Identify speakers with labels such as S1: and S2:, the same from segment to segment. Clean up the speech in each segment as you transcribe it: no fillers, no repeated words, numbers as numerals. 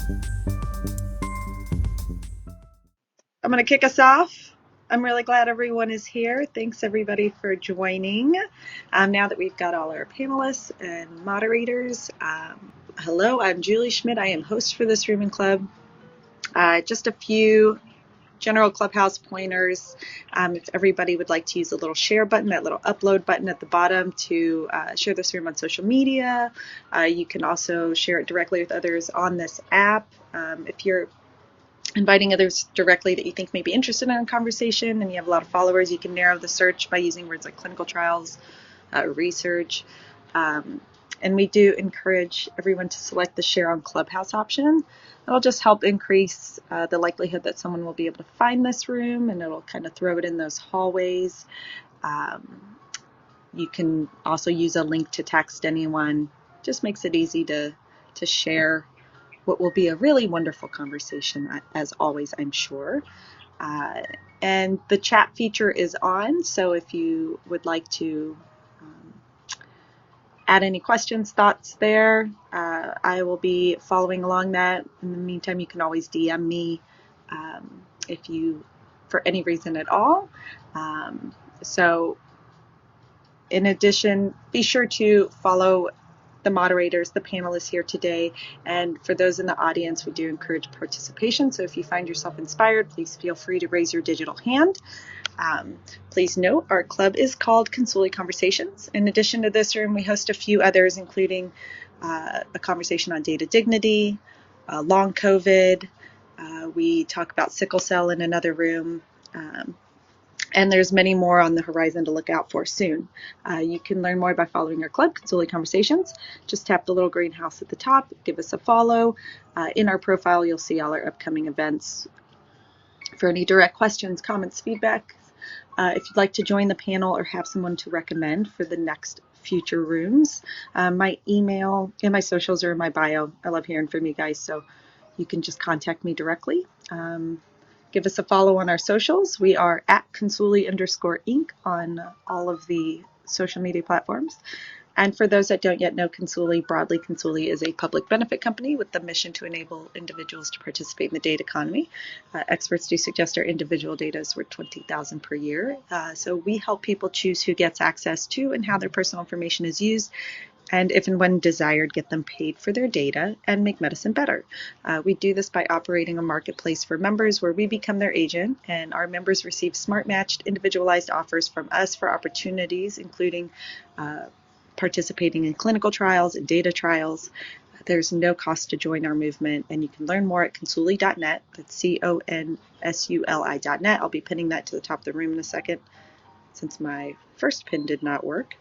S1: I'm going to kick us off. I'm really glad everyone is here. Thanks everybody for joining. Now that we've got all our panelists and moderators, hello, I'm Julie Schmidt. I am host for this room and club. Just a few general Clubhouse pointers. If everybody would like to use the little share button, that little upload button at the bottom to share this room on social media. You can also share it directly with others on this app. If you're inviting others directly that you think may be interested in a conversation and you have a lot of followers, you can narrow the search by using words like clinical trials, research. And we do encourage everyone to select the share on Clubhouse option. It'll just help increase the likelihood that someone will be able to find this room, and it'll kind of throw it in those hallways. You can also use a link to text anyone. Just makes it easy to share what will be a really wonderful conversation, as always, I'm sure. And the chat feature is on, so if you would like to add any questions, thoughts there, I will be following along that. In the meantime, you can always DM me if you, for any reason at all. So in addition, be sure to follow the moderators, the panelists here today, and for those in the audience, we do encourage participation. So if you find yourself inspired, please feel free to raise your digital hand. Please note our club is called Consuli Conversations. In addition to this room, we host a few others, including a conversation on data dignity, long COVID. We talk about sickle cell in another room. And there's many more on the horizon to look out for soon. You can learn more by following our club, Consuli Conversations. Just tap the little greenhouse at the top, give us a follow. In our profile, you'll see all our upcoming events. For any direct questions, comments, feedback, if you'd like to join the panel or have someone to recommend for the next future rooms, my email and my socials are in my bio. I love hearing from you guys, so you can just contact me directly. Give us a follow on our socials. We are at Consuli_Inc. on all of the social media platforms. And for those that don't yet know Consuli, broadly, Consuli is a public benefit company with the mission to enable individuals to participate in the data economy. Experts do suggest our individual data is worth $20,000 per year. So we help people choose who gets access to and how their personal information is used, and if and when desired, get them paid for their data and make medicine better. We do this by operating a marketplace for members where we become their agent, and our members receive smart-matched, individualized offers from us for opportunities, including participating in clinical trials and data trials. There's no cost to join our movement, and you can learn more at consuli.net. That's consuli.net. I'll be pinning that to the top of the room in a second, since my first pin did not work.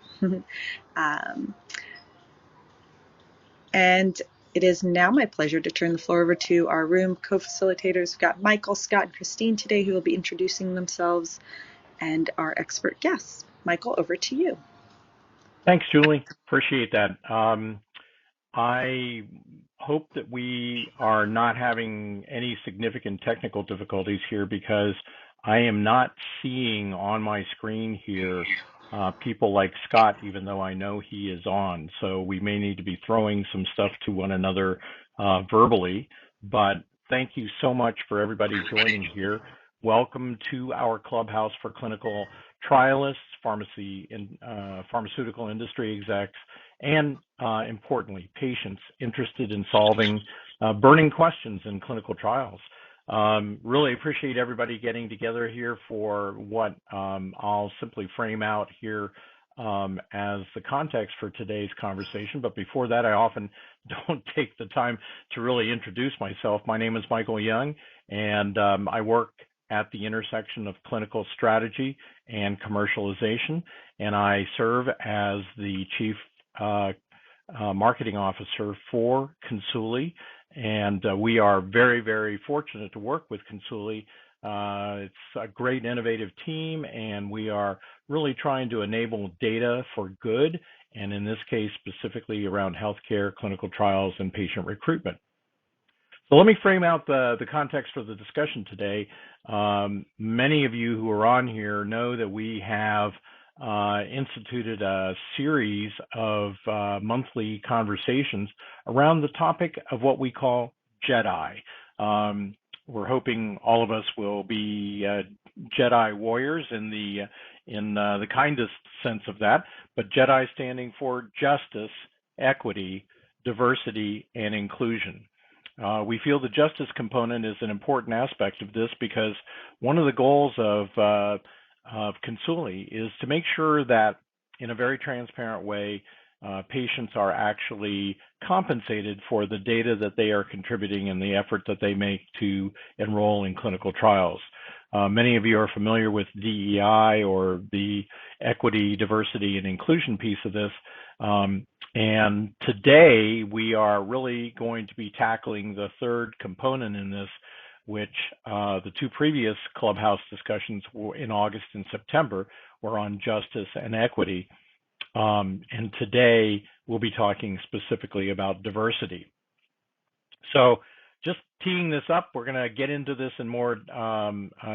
S1: And it is now my pleasure to turn the floor over to our room co-facilitators. We've got Michael, Scott, and Christine today, who will be introducing themselves, and our expert guests. Michael, over to you.
S2: Thanks, Julie. Appreciate that. I hope that we are not having any significant technical difficulties here, because I am not seeing on my screen here people like Scott, even though I know he is on. So we may need to be throwing some stuff to one another verbally. But thank you so much for everybody joining here. Welcome to our clubhouse for clinical trialists, pharmaceutical industry execs, and importantly, patients interested in solving burning questions in clinical trials. Really appreciate everybody getting together here for what I'll simply frame out here as the context for today's conversation. But before that, I often don't take the time to really introduce myself. My name is Michael Young, and I work at the intersection of clinical strategy and commercialization, and I serve as the Chief Marketing Officer for Consuli. And we are very, very fortunate to work with Consuli. It's a great innovative team, and we are really trying to enable data for good, and in this case, specifically around healthcare, clinical trials, and patient recruitment. So let me frame out the context for the discussion today. Many of you who are on here know that we have instituted a series of monthly conversations around the topic of what we call J.E.D.I. We're hoping all of us will be J.E.D.I. warriors in the kindest sense of that, but J.E.D.I. standing for justice, equity, diversity, and inclusion. We feel the justice component is an important aspect of this because one of the goals of Consuli is to make sure that in a very transparent way, patients are actually compensated for the data that they are contributing and the effort that they make to enroll in clinical trials. Many of you are familiar with DEI, or the equity, diversity, and inclusion piece of this. And today we are really going to be tackling the third component in this, which the two previous Clubhouse discussions in August and September were on justice and equity. And today we'll be talking specifically about diversity. So just teeing this up, we're going to get into this in more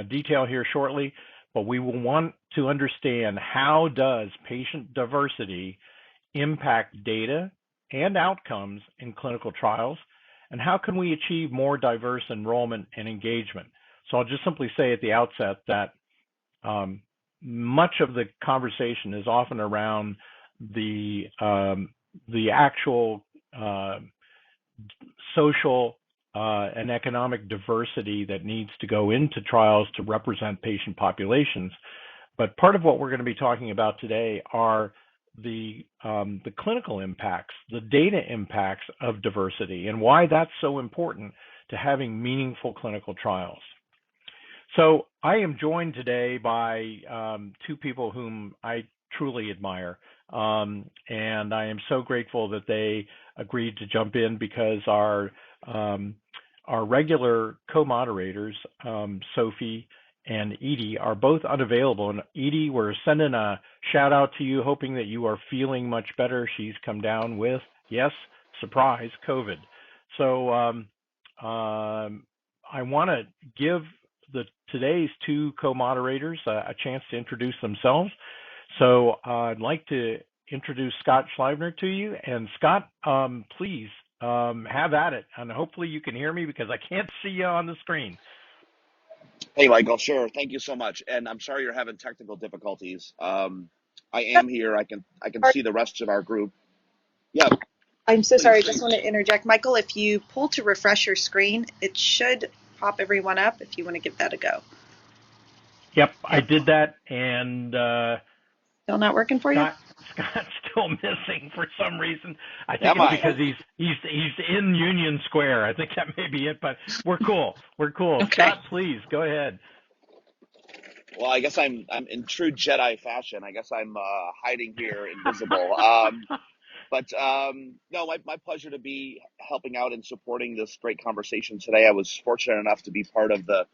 S2: detail here shortly, but we will want to understand, how does patient diversity impact data and outcomes in clinical trials, and how can we achieve more diverse enrollment and engagement? So I'll just simply say at the outset that much of the conversation is often around the actual social and economic diversity that needs to go into trials to represent patient populations. But part of what we're going to be talking about today are the clinical impacts, the data impacts of diversity, and why that's so important to having meaningful clinical trials. So I am joined today by two people whom I truly admire, and I am so grateful that they agreed to jump in, because our regular co-moderators, Sophie and J.E.D.I, are both unavailable. And J.E.D.I, we're sending a shout out to you, hoping that you are feeling much better. She's come down with, yes, surprise, COVID. So I want to give today's two co-moderators a chance to introduce themselves. So I'd like to introduce Scott Schleibner to you. And Scott, please have at it. And hopefully you can hear me, because I can't see you on the screen.
S3: Hey, Michael, sure. Thank you so much. And I'm sorry you're having technical difficulties. I am here. I can see the rest of our group. Yeah.
S1: I'm so
S3: please.
S1: sorry. I just want to interject. Michael, if you pull to refresh your screen, it should pop everyone up if you want to give that a go.
S2: Yep, I did that, and
S1: Still not working for you?
S2: Scott's still missing for some reason. I think it's because he's in Union Square. I think that may be it, but we're cool. We're cool. Okay. Scott, please go ahead.
S3: Well, I guess I'm in true J.E.D.I fashion. I guess I'm hiding here invisible. But no, my pleasure to be helping out and supporting this great conversation today. I was fortunate enough to be part of the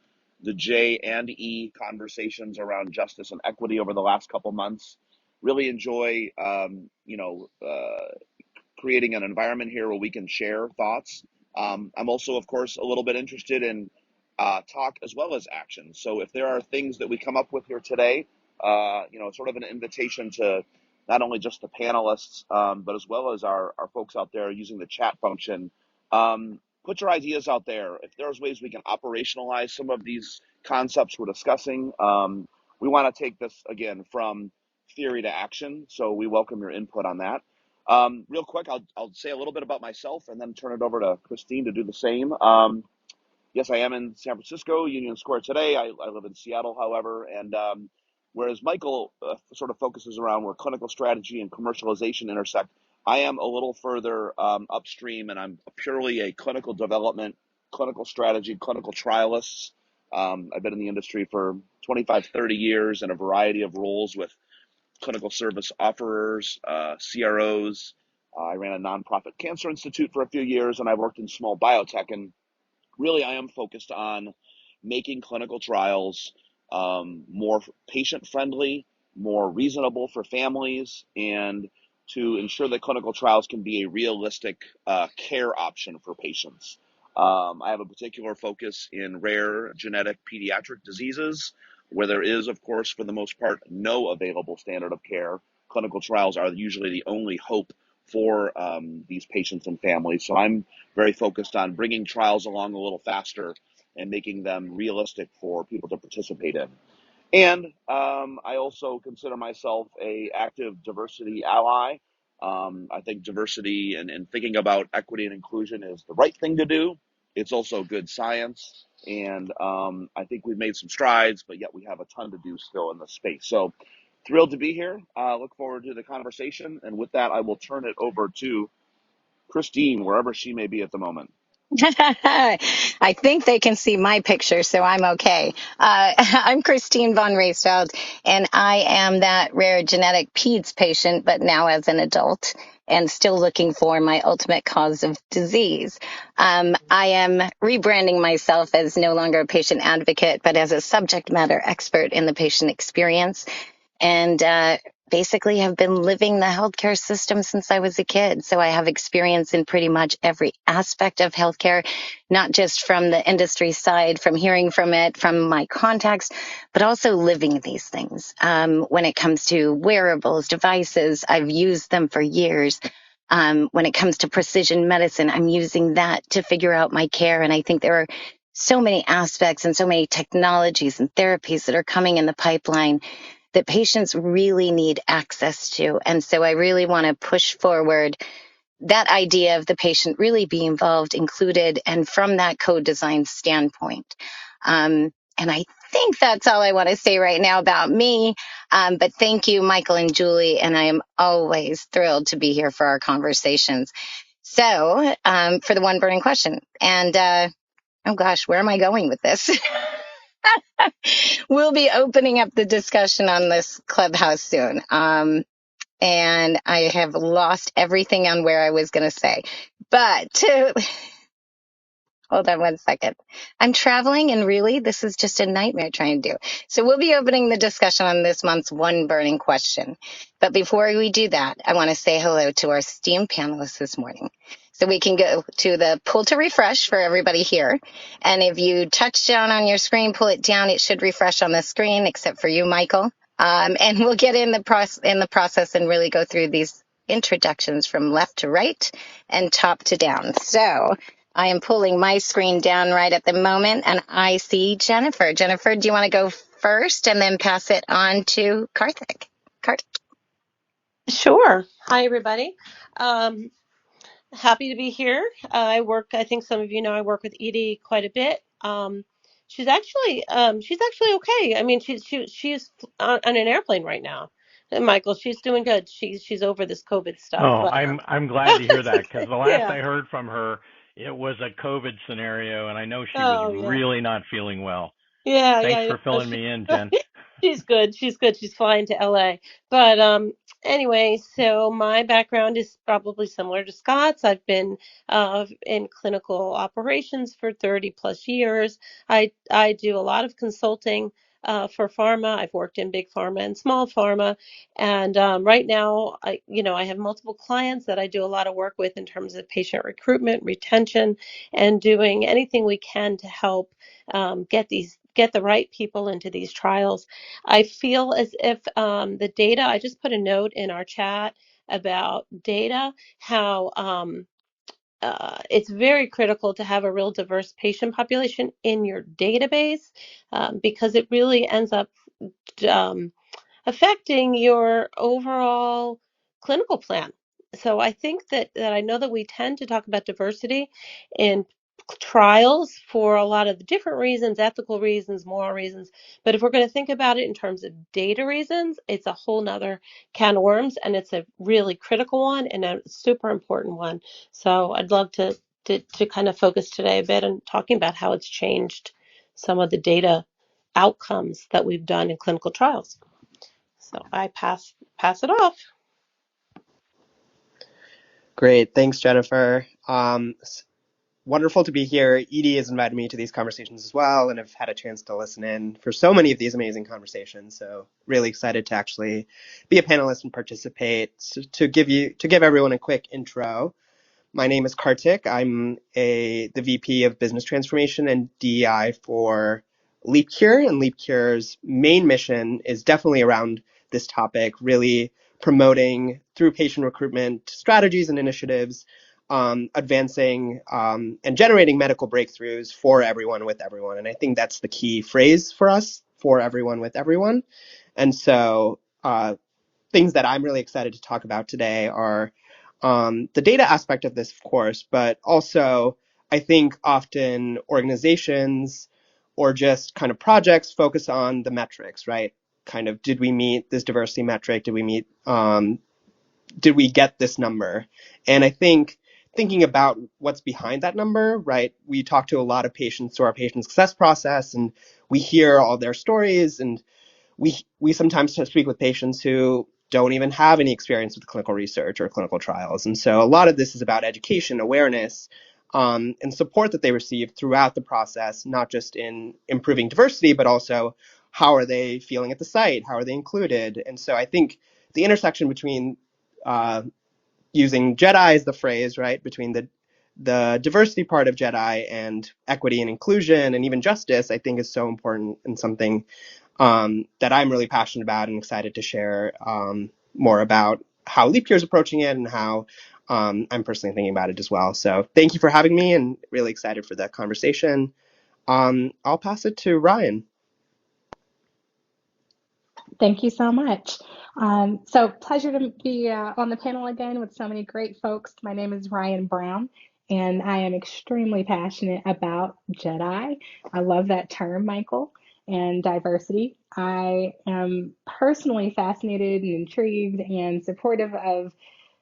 S3: J&E conversations around justice and equity over the last couple months. Really enjoy, creating an environment here where we can share thoughts. I'm also, of course, a little bit interested in talk as well as action. So if there are things that we come up with here today, sort of an invitation to not only just the panelists, but as well as our folks out there using the chat function. Put your ideas out there. If there's ways we can operationalize some of these concepts we're discussing, we want to take this, again, from theory to action. So we welcome your input on that. Real quick, I'll say a little bit about myself and then turn it over to Christine to do the same. Yes, I am in San Francisco, Union Square today. I live in Seattle, however, and whereas Michael sort of focuses around where clinical strategy and commercialization intersect, I am a little further upstream, and I'm purely a clinical development, clinical strategy, clinical trialist. I've been in the industry for 25, 30 years in a variety of roles with clinical service offerers, CROs. I ran a nonprofit cancer institute for a few years, and I worked in small biotech. And really, I am focused on making clinical trials more patient-friendly, more reasonable for families, and to ensure that clinical trials can be a realistic care option for patients. I have a particular focus in rare genetic pediatric diseases, where there is, of course, for the most part, no available standard of care. Clinical trials are usually the only hope for these patients and families. So I'm very focused on bringing trials along a little faster and making them realistic for people to participate in. And I also consider myself a active diversity ally. I think diversity and thinking about equity and inclusion is the right thing to do. It's also good science. And I think we've made some strides, but yet we have a ton to do still in this space. So thrilled to be here. Look forward to the conversation. And with that, I will turn it over to Christine, wherever she may be at the moment.
S4: I think they can see my picture, so I'm okay. I'm Christine von Raesfeld, and I am that rare genetic PEDS patient, but now as an adult and still looking for my ultimate cause of disease. I am rebranding myself as no longer a patient advocate, but as a subject matter expert in the patient experience. And basically have been living the healthcare system since I was a kid. So I have experience in pretty much every aspect of healthcare, not just from the industry side, from hearing from it, from my contacts, but also living these things. When it comes to wearables, devices, I've used them for years. When it comes to precision medicine, I'm using that to figure out my care. And I think there are so many aspects and so many technologies and therapies that are coming in the pipeline that patients really need access to. And so I really want to push forward that idea of the patient really being involved, included, and from that co-design standpoint. And I think that's all I want to say right now about me. But thank you, Michael and Julie, and I am always thrilled to be here for our conversations. So for the one burning question, and oh gosh, where am I going with this? We'll be opening up the discussion on this clubhouse soon. And I have lost everything on where I was going to say. But hold on one second. I'm traveling, and really, this is just a nightmare trying to do. So we'll be opening the discussion on this month's one burning question. But before we do that, I want to say hello to our esteemed panelists this morning. So we can go to the pull to refresh for everybody here. And if you touch down on your screen, pull it down, it should refresh on the screen, except for you, Michael. And we'll get in the process and really go through these introductions from left to right and top to down. So I am pulling my screen down right at the moment, and I see Jennifer. Jennifer, do you want to go first and then pass it on to Karthik? Karthik.
S5: Sure. Hi, everybody. Happy to be here. I think some of you know I work with Edie quite a bit. She's actually okay. I mean, she's on an airplane right now. And Michael, she's doing good. She's over this COVID stuff.
S2: Oh,
S5: But
S2: I'm glad to hear that because the last
S5: yeah,
S2: I heard from her, it was a COVID scenario, and I know she was
S5: oh yeah.
S2: really not feeling well.
S5: Yeah,
S2: Thanks
S5: yeah,
S2: for
S5: no,
S2: filling me in, Jen.
S5: she's good. She's good. She's flying to LA. But anyway, so my background is probably similar to Scott's. I've been in clinical operations for 30 plus years. I do a lot of consulting for pharma. I've worked in big pharma and small pharma, and right now I have multiple clients that I do a lot of work with in terms of patient recruitment, retention, and doing anything we can to help get the right people into these trials. I feel as if the data, I just put a note in our chat about data, how it's very critical to have a real diverse patient population in your database because it really ends up um, affecting your overall clinical plan. So I think that I know that we tend to talk about diversity in trials for a lot of the different reasons, ethical reasons, moral reasons. But if we're going to think about it in terms of data reasons, it's a whole nother can of worms, and it's a really critical one and a super important one. So I'd love to kind of focus today a bit on talking about how it's changed some of the data outcomes that we've done in clinical trials. So I pass it off.
S6: Great. Thanks, Jennifer. Wonderful to be here. Edie has invited me to these conversations as well, and I've had a chance to listen in for so many of these amazing conversations. So really excited to actually be a panelist and participate. So to give everyone a quick intro, my name is Kartik. I'm the VP of Business Transformation and DEI for LeapCure, and LeapCure's main mission is definitely around this topic, really promoting through patient recruitment strategies and initiatives, advancing and generating medical breakthroughs for everyone with everyone. And I think that's the key phrase for us, for everyone with everyone. And so things that I'm really excited to talk about today are the data aspect of this, of course, but also I think often organizations or just kind of projects focus on the metrics, right? Kind of, did we meet this diversity metric? Did we get this number? And I think thinking about what's behind that number, right? We talk to a lot of patients through our patient success process, and we hear all their stories, and we sometimes speak with patients who don't even have any experience with clinical research or clinical trials. And so a lot of this is about education, awareness, and support that they receive throughout the process, not just in improving diversity, but also how are they feeling at the site? How are they included? And so I think the intersection between uh, using J.E.D.I as the phrase, right, between the diversity part of J.E.D.I and equity and inclusion and even justice, I think is so important and something that I'm really passionate about and excited to share more about how Leap Year is approaching it and how I'm personally thinking about it as well. So thank you for having me and really excited for that conversation. I'll pass it to Ryan.
S7: Thank you so much. So pleasure to be on the panel again with so many great folks. My name is Ryan Brown, and I am extremely passionate about J.E.D.I. I love that term, Michael, and diversity. I am personally fascinated and intrigued and supportive of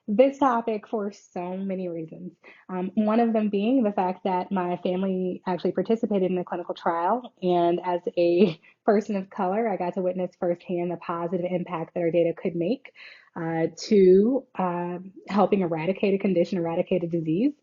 S7: this topic for so many reasons. One of them being the fact that my family actually participated in a clinical trial, and as a person of color, I got to witness firsthand the positive impact that our data could make to helping eradicate a condition, eradicate a disease.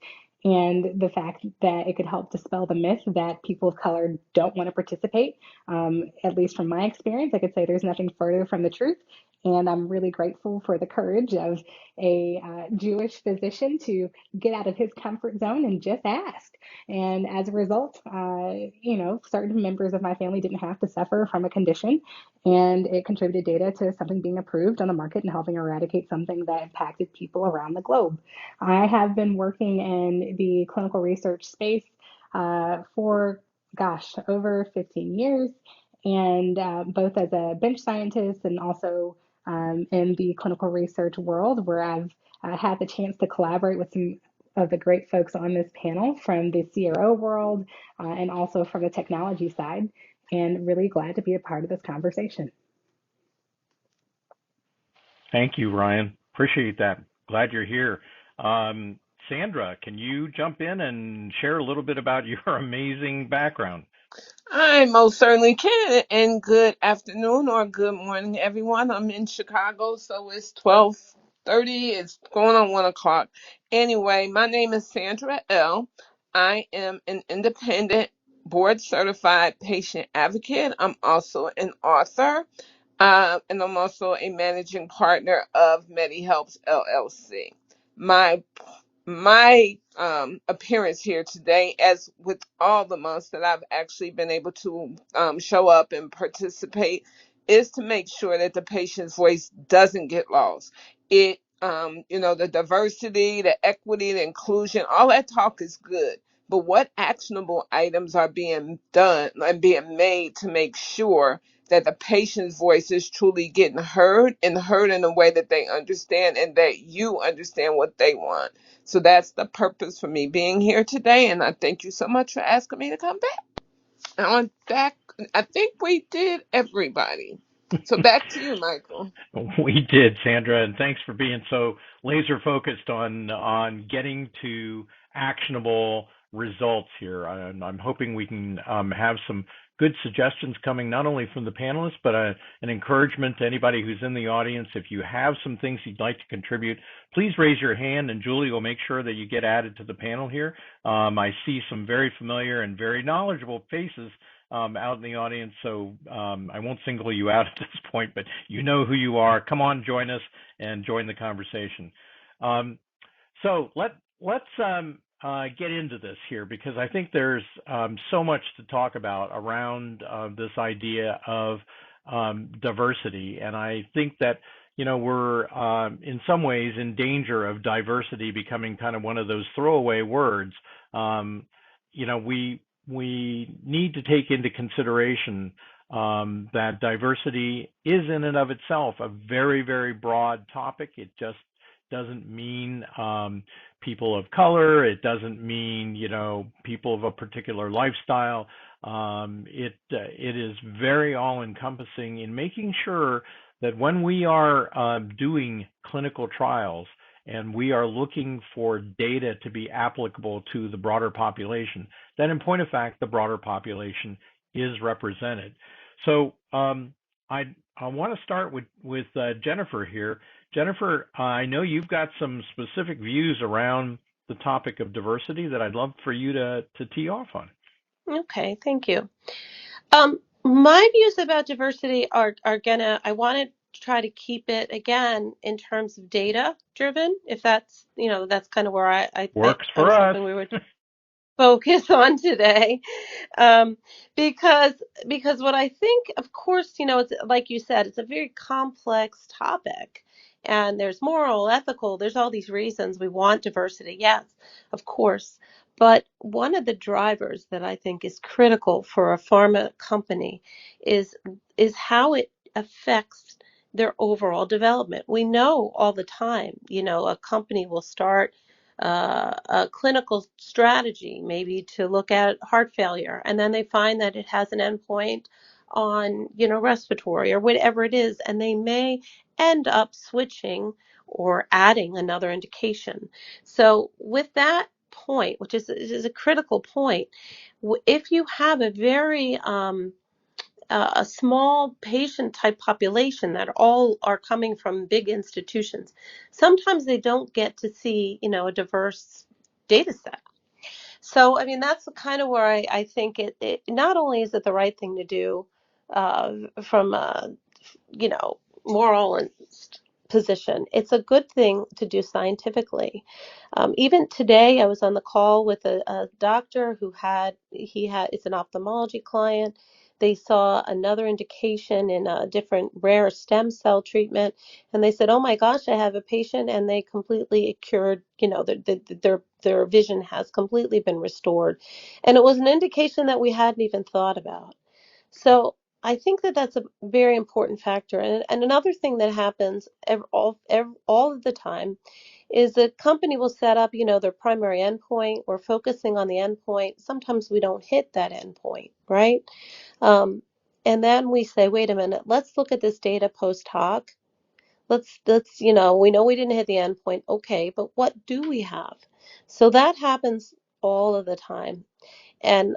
S7: And the fact that it could help dispel the myth that people of color don't want to participate, at least from my experience, I could say there's nothing further from the truth. And I'm really grateful for the courage of a Jewish physician to get out of his comfort zone and just ask. And as a result, certain members of my family didn't have to suffer from a condition, and it contributed data to something being approved on the market and helping eradicate something that impacted people around the globe. I have been working in the clinical research space for, over 15 years, and both as a bench scientist and also in the clinical research world, where I've had the chance to collaborate with some of the great folks on this panel from the CRO world and also from the technology side, and really glad to be a part of this conversation.
S2: Thank you, Ryan. Appreciate that. Glad you're here. Sandra, can you jump in and share a little bit about your amazing background?
S8: I most certainly can. And good afternoon or good morning, everyone. I'm in Chicago, so it's 12:30. It's going on 1 o'clock. Anyway, my name is Sandra L. I am an independent board certified patient advocate. I'm also an author, and I'm also a managing partner of MediHelps LLC. My my appearance here today, as with all the months that I've actually been able to show up and participate, is to make sure that the patient's voice doesn't get lost. The diversity, the equity, the inclusion, all that talk is good. But what actionable items are being done and being made to make sure that the patient's voice is truly getting heard and heard in a way that they understand and that you understand what they want? So that's the purpose for me being here today, and I thank you so much for asking me to come back. And on that, I think we did everybody. So back to you, Michael.
S2: We did, Sandra, and thanks for being so laser focused on getting to actionable results here. I'm hoping we can have some good suggestions coming not only from the panelists, but an encouragement to anybody who's in the audience. If you have some things you'd like to contribute, please raise your hand, and Julie will make sure that you get added to the panel here. I see some very familiar and very knowledgeable faces out in the audience, so I won't single you out at this point, but you know who you are. Come on, join us and join the conversation. So let's get into this here, because I think there's so much to talk about around this idea of diversity, and I think that we're in some ways in danger of diversity becoming kind of one of those throwaway words. We need to take into consideration that diversity is in and of itself a very, very broad topic. It just doesn't mean people of color. It doesn't mean, people of a particular lifestyle. It is very all-encompassing in making sure that when we are doing clinical trials and we are looking for data to be applicable to the broader population, then in point of fact, the broader population is represented. So I want to start with Jennifer here. Jennifer, I know you've got some specific views around the topic of diversity that I'd love for you to tee off on.
S5: Okay, thank you. My views about diversity are I want to try to keep it again in terms of data driven, if that's, that's kind of where I
S2: Works for
S5: was
S2: us.
S5: hoping we would focus on today. um, because what I think, of course, it's like you said, it's a very complex topic, and there's moral, ethical, there's all these reasons we want diversity. Yes, of course. But one of the drivers that I think is critical for a pharma company is how it affects their overall development. We know all the time, a company will start a clinical strategy, maybe to look at heart failure, and then they find that it has an endpoint on, respiratory or whatever it is, and they may end up switching or adding another indication. So with that point, which is a critical point, if you have a very a small patient type population that all are coming from big institutions, sometimes they don't get to see, a diverse data set. So, I mean, that's kind of where I think it not only is it the right thing to do from a, moral and position, it's a good thing to do scientifically. Even today, I was on the call with a doctor it's an ophthalmology client. They saw another indication in a different rare stem cell treatment, and they said, "Oh my gosh, I have a patient, and they completely cured. Their vision has completely been restored," and it was an indication that we hadn't even thought about. So I think that that's a very important factor. And another thing that happens all of the time is the company will set up, their primary endpoint. We're focusing on the endpoint. Sometimes we don't hit that endpoint, right? And then we say, wait a minute, let's look at this data post hoc. Let's, we know we didn't hit the endpoint. Okay, but what do we have? So that happens all of the time. And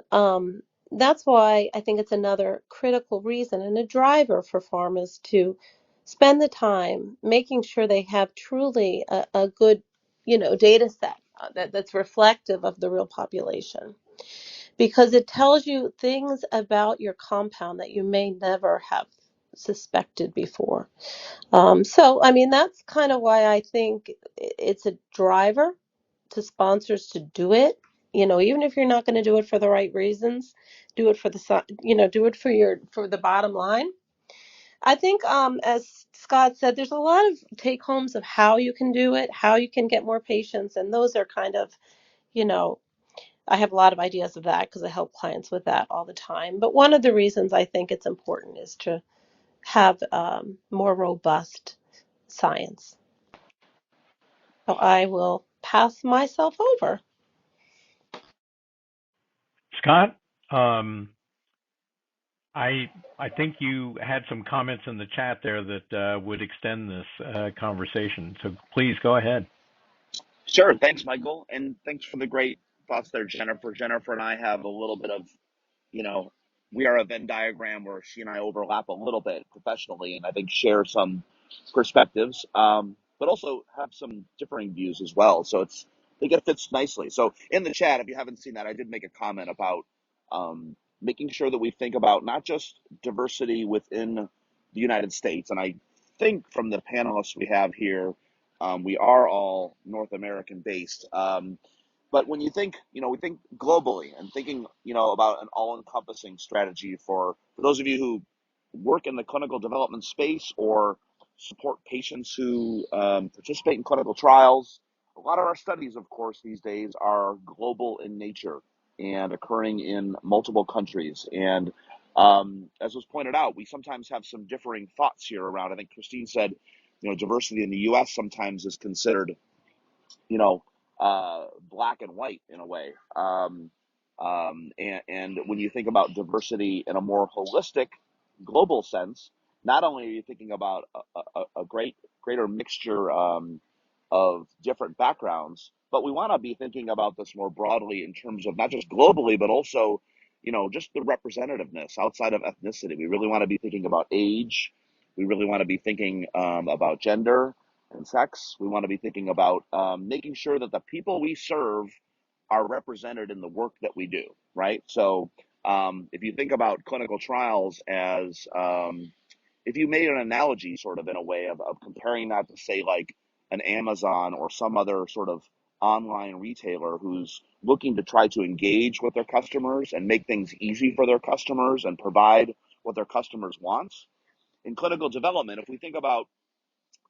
S5: that's why I think it's another critical reason and a driver for pharmas to spend the time making sure they have truly a good, data set that's reflective of the real population, because it tells you things about your compound that you may never have suspected before. So, I mean, that's kind of why I think it's a driver to sponsors to do it. Even if you're not going to do it for the right reasons, do it for do it for the bottom line. I think, as Scott said, there's a lot of take homes of how you can do it, how you can get more patients, and those are kind of, you know, I have a lot of ideas of that because I help clients with that all the time. But one of the reasons I think it's important is to have more robust science. So I will pass myself over.
S2: Scott, I think you had some comments in the chat there that would extend this conversation. So please go ahead.
S3: Sure. Thanks, Michael. And thanks for the great thoughts there, Jennifer. Jennifer and I have a little bit of, you know, we are a Venn diagram where she and I overlap a little bit professionally, and I think share some perspectives, but also have some differing views as well. So I think it fits nicely. So in the chat, if you haven't seen that, I did make a comment about making sure that we think about not just diversity within the United States. And I think from the panelists we have here, we are all North American based. But when you think, we think globally and thinking, about an all-encompassing strategy for those of you who work in the clinical development space or support patients who participate in clinical trials. A lot of our studies, of course, these days are global in nature and occurring in multiple countries. And as was pointed out, we sometimes have some differing thoughts here around. I think Christine said, diversity in the U.S. sometimes is considered you know, black and white in a way. And when you think about diversity in a more holistic, global sense, not only are you thinking about a greater mixture of different backgrounds, but we want to be thinking about this more broadly in terms of not just globally, but also, just the representativeness outside of ethnicity. We really want to be thinking about age. We really want to be thinking about gender and sex. We want to be thinking about making sure that the people we serve are represented in the work that we do, right? So if you think about clinical trials as, if you made an analogy sort of in a way of comparing that to say like an Amazon or some other sort of online retailer who's looking to try to engage with their customers and make things easy for their customers and provide what their customers want. In clinical development, if we think about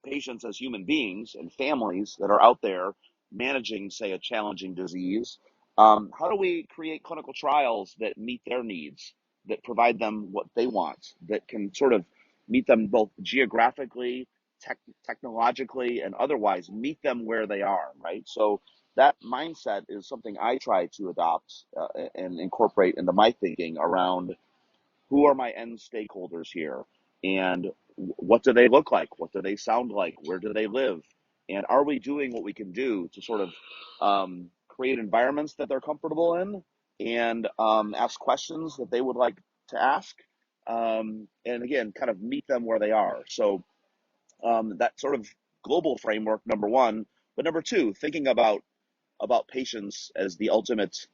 S3: patients as human beings and families that are out there managing, say, a challenging disease, how do we create clinical trials that meet their needs, that provide them what they want, that can sort of meet them both geographically, technologically, and otherwise meet them where they are, right? So that mindset is something I try to adopt and incorporate into my thinking around who are my end stakeholders here, and what do they look like, what do they sound like, where do they live, and are we doing what we can do to sort of create environments that they're comfortable in, and ask questions that they would like to ask, and again kind of meet them where they are. So that sort of global framework, number one. But number two, thinking about patients as the ultimate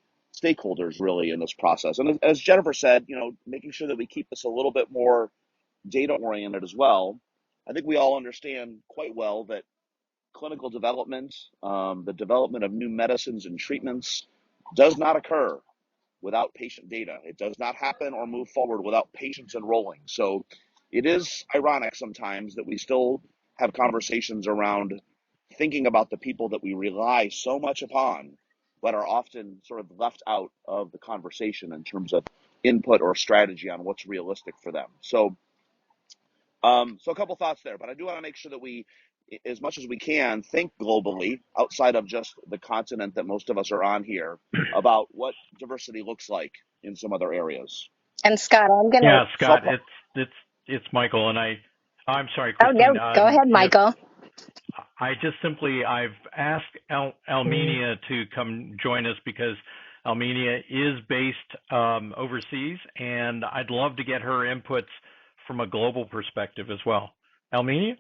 S3: stakeholders really in this process. And as Jennifer said, making sure that we keep this a little bit more data oriented as well. I think we all understand quite well that clinical development, the development of new medicines and treatments does not occur without patient data. It does not happen or move forward without patients enrolling. So it is ironic sometimes that we still have conversations around thinking about the people that we rely so much upon, but are often sort of left out of the conversation in terms of input or strategy on what's realistic for them. So, so a couple thoughts there, but I do want to make sure that we, as much as we can, think globally outside of just the continent that most of us are on here about what diversity looks like in some other areas.
S4: And Scott, I'm going to.
S2: Yeah,
S3: So,
S2: Scott, it's Michael, and I'm sorry,
S4: Oh,
S2: Christine.
S4: no, go ahead,
S2: If
S4: Michael.
S2: I've asked Almenia to come join us because Almenia is based overseas, and I'd love to get her inputs from a global perspective as well. Almenia?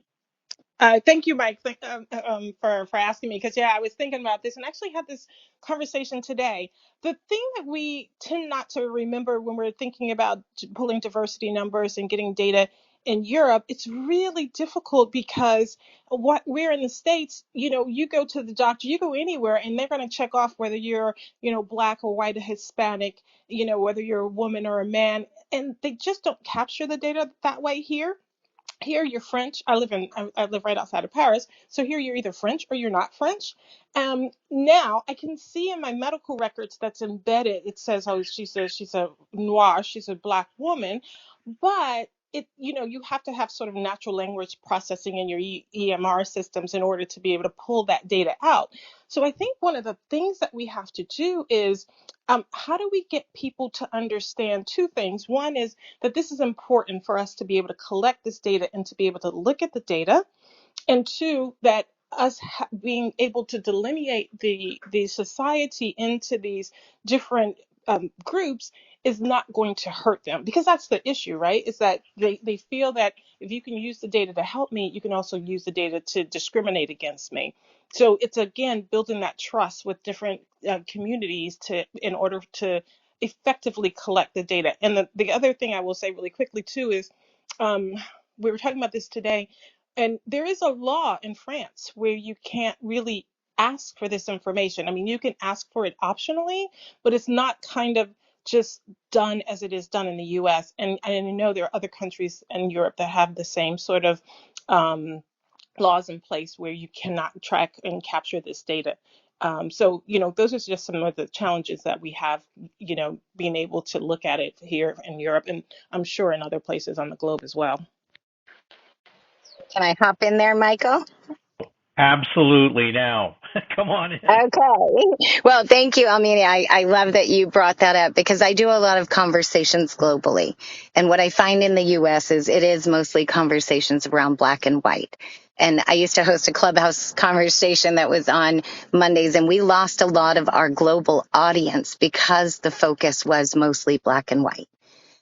S9: Thank you, Mike, for asking me. Because I was thinking about this and actually had this conversation today. The thing that we tend not to remember when we're thinking about pulling diversity numbers and getting data in Europe, it's really difficult because what we're in the States, you go to the doctor, you go anywhere, and they're going to check off whether you're, black or white or Hispanic, whether you're a woman or a man, and they just don't capture the data that way here. Here you're French. I live right outside of Paris. So here you're either French or you're not French. Now I can see in my medical records that's embedded. It says, oh, she's a noir, she's a black woman, but you have to have sort of natural language processing in your EMR systems in order to be able to pull that data out. So I think one of the things that we have to do is how do we get people to understand two things? One is that this is important for us to be able to collect this data and to be able to look at the data. And two, that us being able to delineate the society into these different groups is not going to hurt them, because that's the issue, right? Is that they feel that if you can use the data to help me, you can also use the data to discriminate against me. So it's again building that trust with different communities in order to effectively collect the data. And the other thing I will say really quickly too is um, we were talking about this today, and there is a law in France where you can't really ask for this information. I mean, you can ask for it optionally, but it's not kind of just done as it is done in the US. And I know there are other countries in Europe that have the same sort of laws in place where you cannot track and capture this data. So, those are just some of the challenges that we have, being able to look at it here in Europe, and I'm sure in other places on the globe as well.
S4: Can I hop in there, Michael?
S2: Absolutely. Now, come on in.
S4: Okay. Well, thank you, Almini. I love that you brought that up because I do a lot of conversations globally. And what I find in the US is it is mostly conversations around black and white. And I used to host a clubhouse conversation that was on Mondays, and we lost a lot of our global audience because the focus was mostly black and white.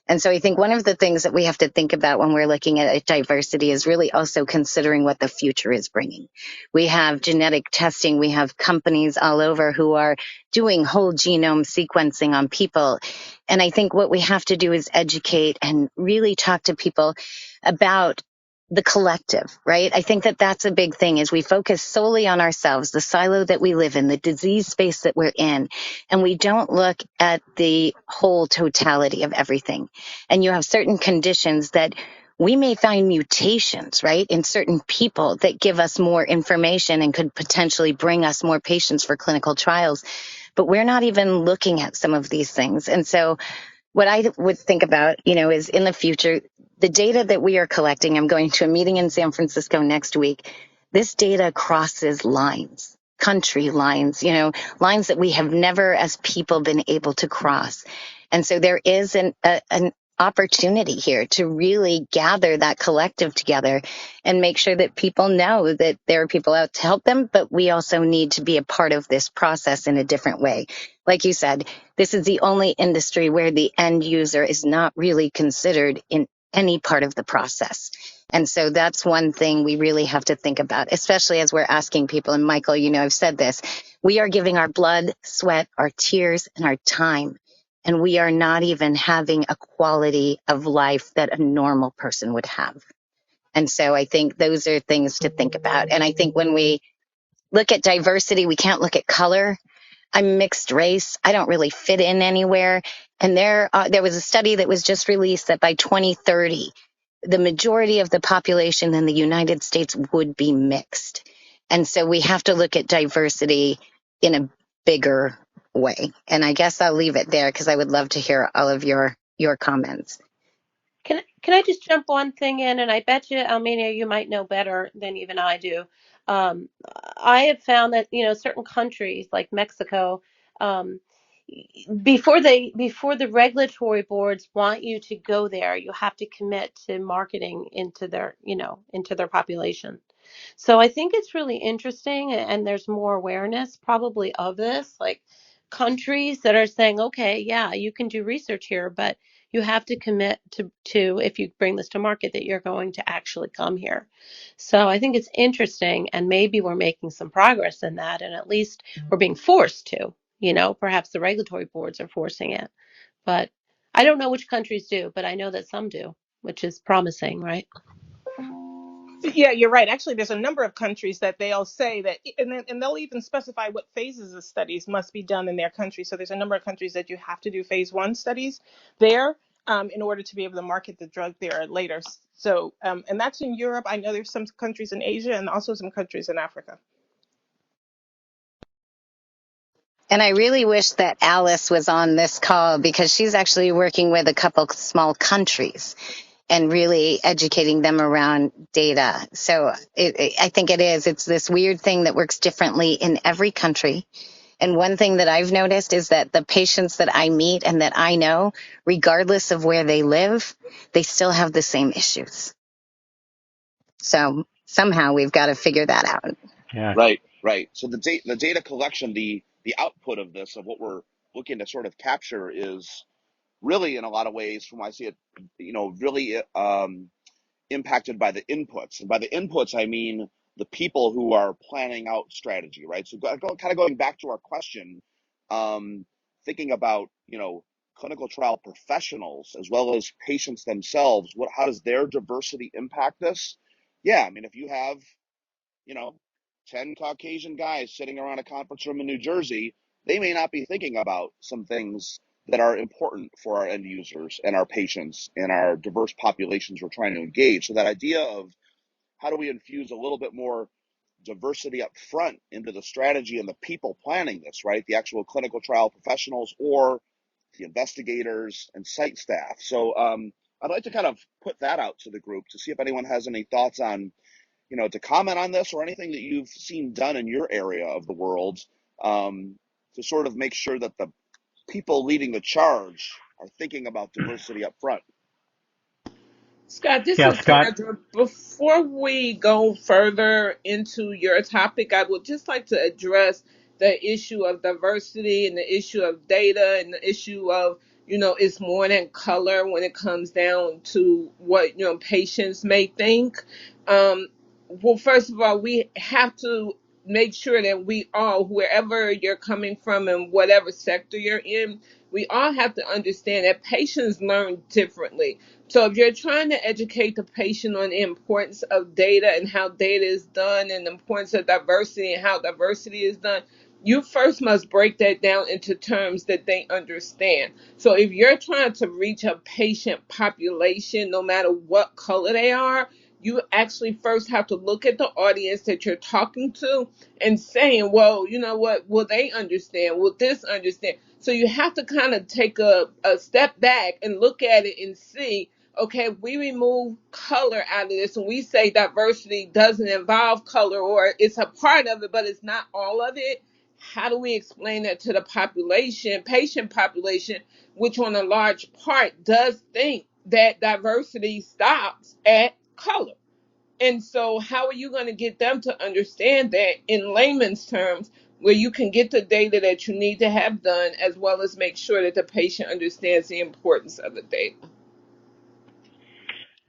S4: And so I think one of the things that we have to think about when we're looking at diversity is really also considering what the future is bringing. We have genetic testing. We have companies all over who are doing whole genome sequencing on people. And I think what we have to do is educate and really talk to people about the collective, right? I think that that's a big thing is we focus solely on ourselves, the silo that we live in, the disease space that we're in, and we don't look at the whole totality of everything. And you have certain conditions that we may find mutations, right, in certain people that give us more information and could potentially bring us more patients for clinical trials. But we're not even looking at some of these things. And so what I would think about, is in the future, the data that we are collecting, I'm going to a meeting in San Francisco next week. This data crosses lines, country lines, lines that we have never as people been able to cross. And so there is an opportunity here to really gather that collective together and make sure that people know that there are people out to help them, but we also need to be a part of this process in a different way. Like you said, this is the only industry where the end user is not really considered in any part of the process. And so that's one thing we really have to think about, especially as we're asking people. And Michael, I've said this, we are giving our blood, sweat, our tears, and our time. And we are not even having a quality of life that a normal person would have. And so I think those are things to think about. And I think when we look at diversity, we can't look at color. I'm mixed race. I don't really fit in anywhere. And there was a study that was just released that by 2030, the majority of the population in the United States would be mixed. And so we have to look at diversity in a bigger way. And I guess I'll leave it there because I would love to hear all of your comments.
S5: Can I just jump one thing in? And I bet you, Almenia, you might know better than even I do. Um, I have found that certain countries like Mexico, um, before the regulatory boards want you to go there, you have to commit to marketing into their population. So I think it's really interesting, and there's more awareness probably of this, like countries that are saying, okay, yeah, you can do research here, but you have to commit to if you bring this to market that you're going to actually come here. So I think it's interesting, and maybe we're making some progress in that, and at least we're being forced to. Perhaps the regulatory boards are forcing it, but I don't know which countries do, but I know that some do, which is promising, right?
S9: Yeah, you're right. Actually, there's a number of countries that they'll say that, and they'll even specify what phases of studies must be done in their country. So there's a number of countries that you have to do phase one studies there in order to be able to market the drug there later. So, and that's in Europe. I know there's some countries in Asia and also some countries in Africa.
S4: And I really wish that Alice was on this call because she's actually working with a couple small countries and really educating them around data. So I think it's this weird thing that works differently in every country. And one thing that I've noticed is that the patients that I meet and that I know, regardless of where they live, they still have the same issues. So somehow we've got to figure that out.
S2: Yeah.
S3: Right. So the data collection, the output of this, of what we're looking to sort of capture, is really, in a lot of ways, from what I see it, really impacted by the inputs. And by the inputs, I mean the people who are planning out strategy, right? So kind of going back to our question, thinking about, clinical trial professionals as well as patients themselves, how does their diversity impact this? Yeah, I mean, if you have, you know, 10 Caucasian guys sitting around a conference room in New Jersey, they may not be thinking about some things that are important for our end users and our patients and our diverse populations we're trying to engage. So that idea of how do we infuse a little bit more diversity up front into the strategy and the people planning this, right? The actual clinical trial professionals or the investigators and site staff. So I'd like to kind of put that out to the group to see if anyone has any thoughts on, to comment on this or anything that you've seen done in your area of the world, to sort of make sure that the people leading the charge are thinking about diversity up front.
S8: Scott, this
S2: Yeah,
S8: is
S2: Scott.
S8: Sandra. Before we go further into your topic, I would just like to address the issue of diversity and the issue of data and the issue of, it's more than color when it comes down to what, patients may think. Well, first of all, we have to make sure that we all, wherever you're coming from and whatever sector you're in, we all have to understand that patients learn differently. So if you're trying to educate the patient on the importance of data and how data is done and the importance of diversity and how diversity is done, you first must break that down into terms that they understand. So if you're trying to reach a patient population, no matter what color they are, you actually first have to look at the audience that you're talking to and saying, well, you know what, will they understand? Will this understand? So you have to kind of take a step back and look at it and see, okay, if we remove color out of this and we say diversity doesn't involve color or it's a part of it, but it's not all of it, how do we explain that to the population, patient population, which on a large part does think that diversity stops at color? And so how are you going to get them to understand that in layman's terms, where you can get the data that you need to have done, as well as make sure that the patient understands the importance of the data?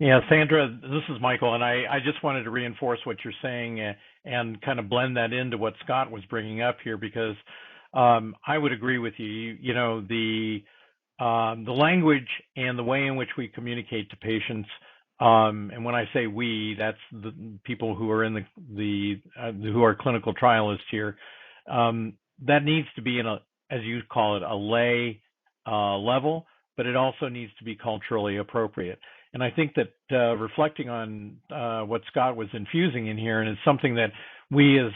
S2: Yeah, Sandra, this is Michael, and I just wanted to reinforce what you're saying and kind of blend that into what Scott was bringing up here because I would agree with you. The language and the way in which we communicate to patients, and when I say we, that's the people who are in who are clinical trialists here. That needs to be in as you call it, a lay level, but it also needs to be culturally appropriate. And I think that reflecting on what Scott was infusing in here, and it's something that we as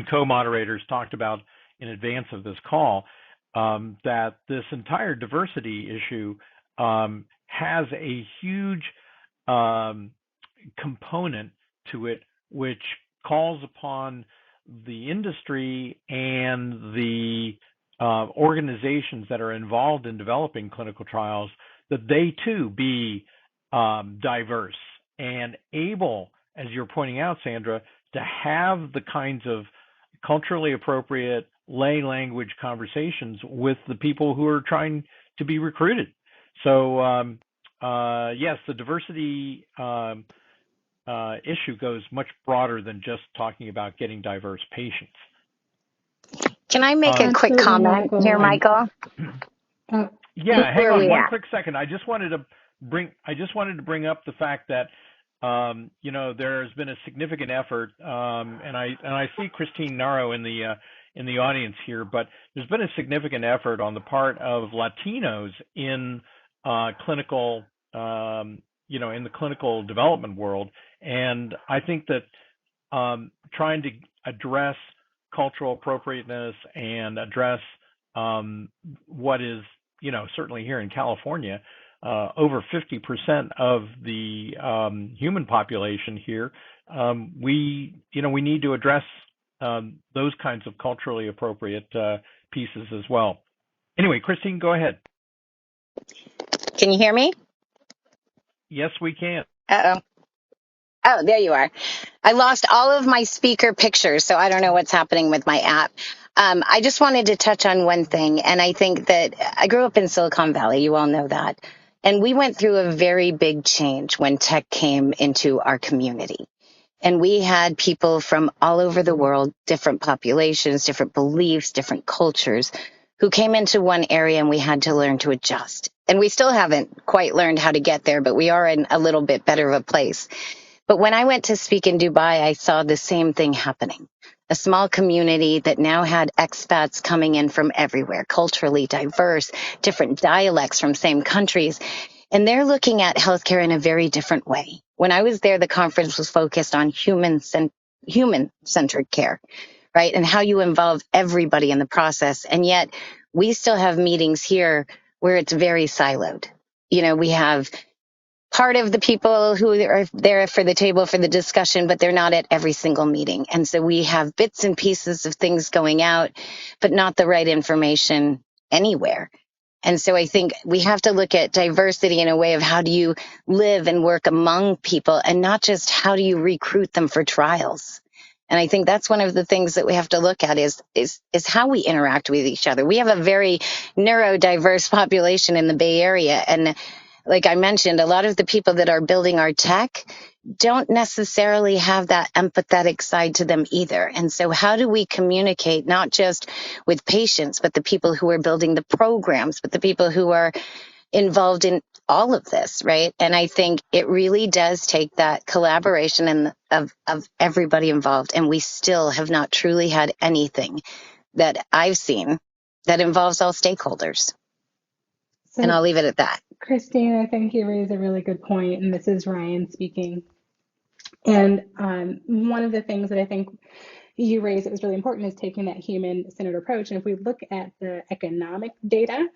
S2: co-moderators talked about in advance of this call, that this entire diversity issue has a huge component to it, which calls upon the industry and the organizations that are involved in developing clinical trials, that they too be diverse and able, as you're pointing out, Sandra, to have the kinds of culturally appropriate lay language conversations with the people who are trying to be recruited. So yes, the diversity issue goes much broader than just talking about getting diverse patients.
S4: Can I make a quick
S7: Absolutely,
S4: comment here,
S7: Michael.
S4: Michael?
S2: Yeah, hang
S4: Where are
S2: on
S4: we
S2: one
S4: at?
S2: quick second. I just wanted to bring up the fact that there's been a significant effort, and I see Christine Naro in the audience here, but there's been a significant effort on the part of Latinos in clinical, in the clinical development world, and I think that trying to address cultural appropriateness and address what is, certainly here in California, over 50% of the human population here, we need to address those kinds of culturally appropriate pieces as well. Anyway, Christine, go ahead.
S4: Can you hear me?
S2: Yes, we can.
S4: Uh-oh. Oh, there you are. I lost all of my speaker pictures, so I don't know what's happening with my app. I just wanted to touch on one thing, and I think that I grew up in Silicon Valley. You all know that. And we went through a very big change when tech came into our community. And we had people from all over the world, different populations, different beliefs, different cultures, who came into one area, and we had to learn to adjust. And we still haven't quite learned how to get there, but we are in a little bit better of a place. But when I went to speak in Dubai, I saw the same thing happening. A small community that now had expats coming in from everywhere, culturally diverse, different dialects from same countries. And they're looking at healthcare in a very different way. When I was there, the conference was focused on human-centered care, right? And how you involve everybody in the process. And yet we still have meetings here where it's very siloed. We have part of the people who are there for the table for the discussion, but they're not at every single meeting. And so we have bits and pieces of things going out, but not the right information anywhere. And so I think we have to look at diversity in a way of how do you live and work among people and not just how do you recruit them for trials. And I think that's one of the things that we have to look at is how we interact with each other. We have a very neurodiverse population in the Bay Area. And like I mentioned, a lot of the people that are building our tech don't necessarily have that empathetic side to them either. And so how do we communicate not just with patients, but the people who are building the programs, but the people who are involved in all of this, right? And I think it really does take that collaboration and of everybody involved. And we still have not truly had anything that I've seen that involves all stakeholders. And
S7: So,
S4: I'll leave it at that.
S7: Christine, I think you raise a really good point, and this is Ryan speaking. And one of the things that I think you raised that was really important is taking that human-centered approach. And if we look at the economic data,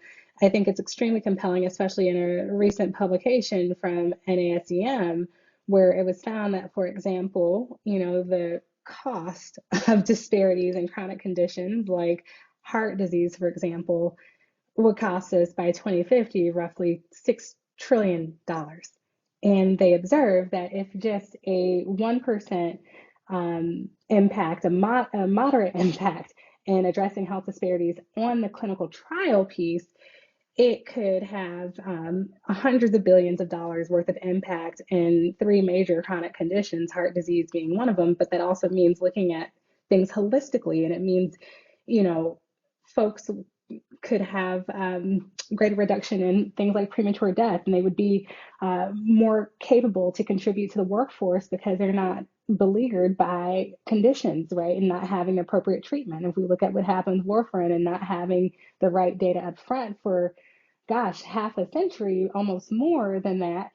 S7: I think it's extremely compelling, especially in a recent publication from NASEM, where it was found that, for example, the cost of disparities in chronic conditions like heart disease, for example, would cost us by 2050 roughly $6 trillion. And they observed that if just a 1% impact, a moderate impact in addressing health disparities on the clinical trial piece, it could have hundreds of billions of dollars worth of impact in three major chronic conditions, heart disease being one of them. But that also means looking at things holistically. And it means, folks could have greater reduction in things like premature death, and they would be more capable to contribute to the workforce because they're not beleaguered by conditions, right, and not having appropriate treatment. If we look at what happened with warfarin and not having the right data up front for, gosh, half a century, almost more than that,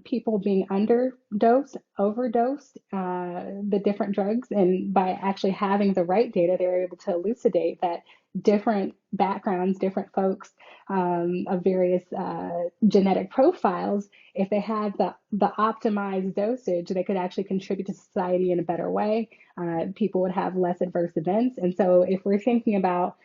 S7: people being underdosed, overdosed, the different drugs. And by actually having the right data, they're able to elucidate that different backgrounds, different folks of various genetic profiles, if they had the optimized dosage, they could actually contribute to society in a better way. People would have less adverse events. And so if we're thinking about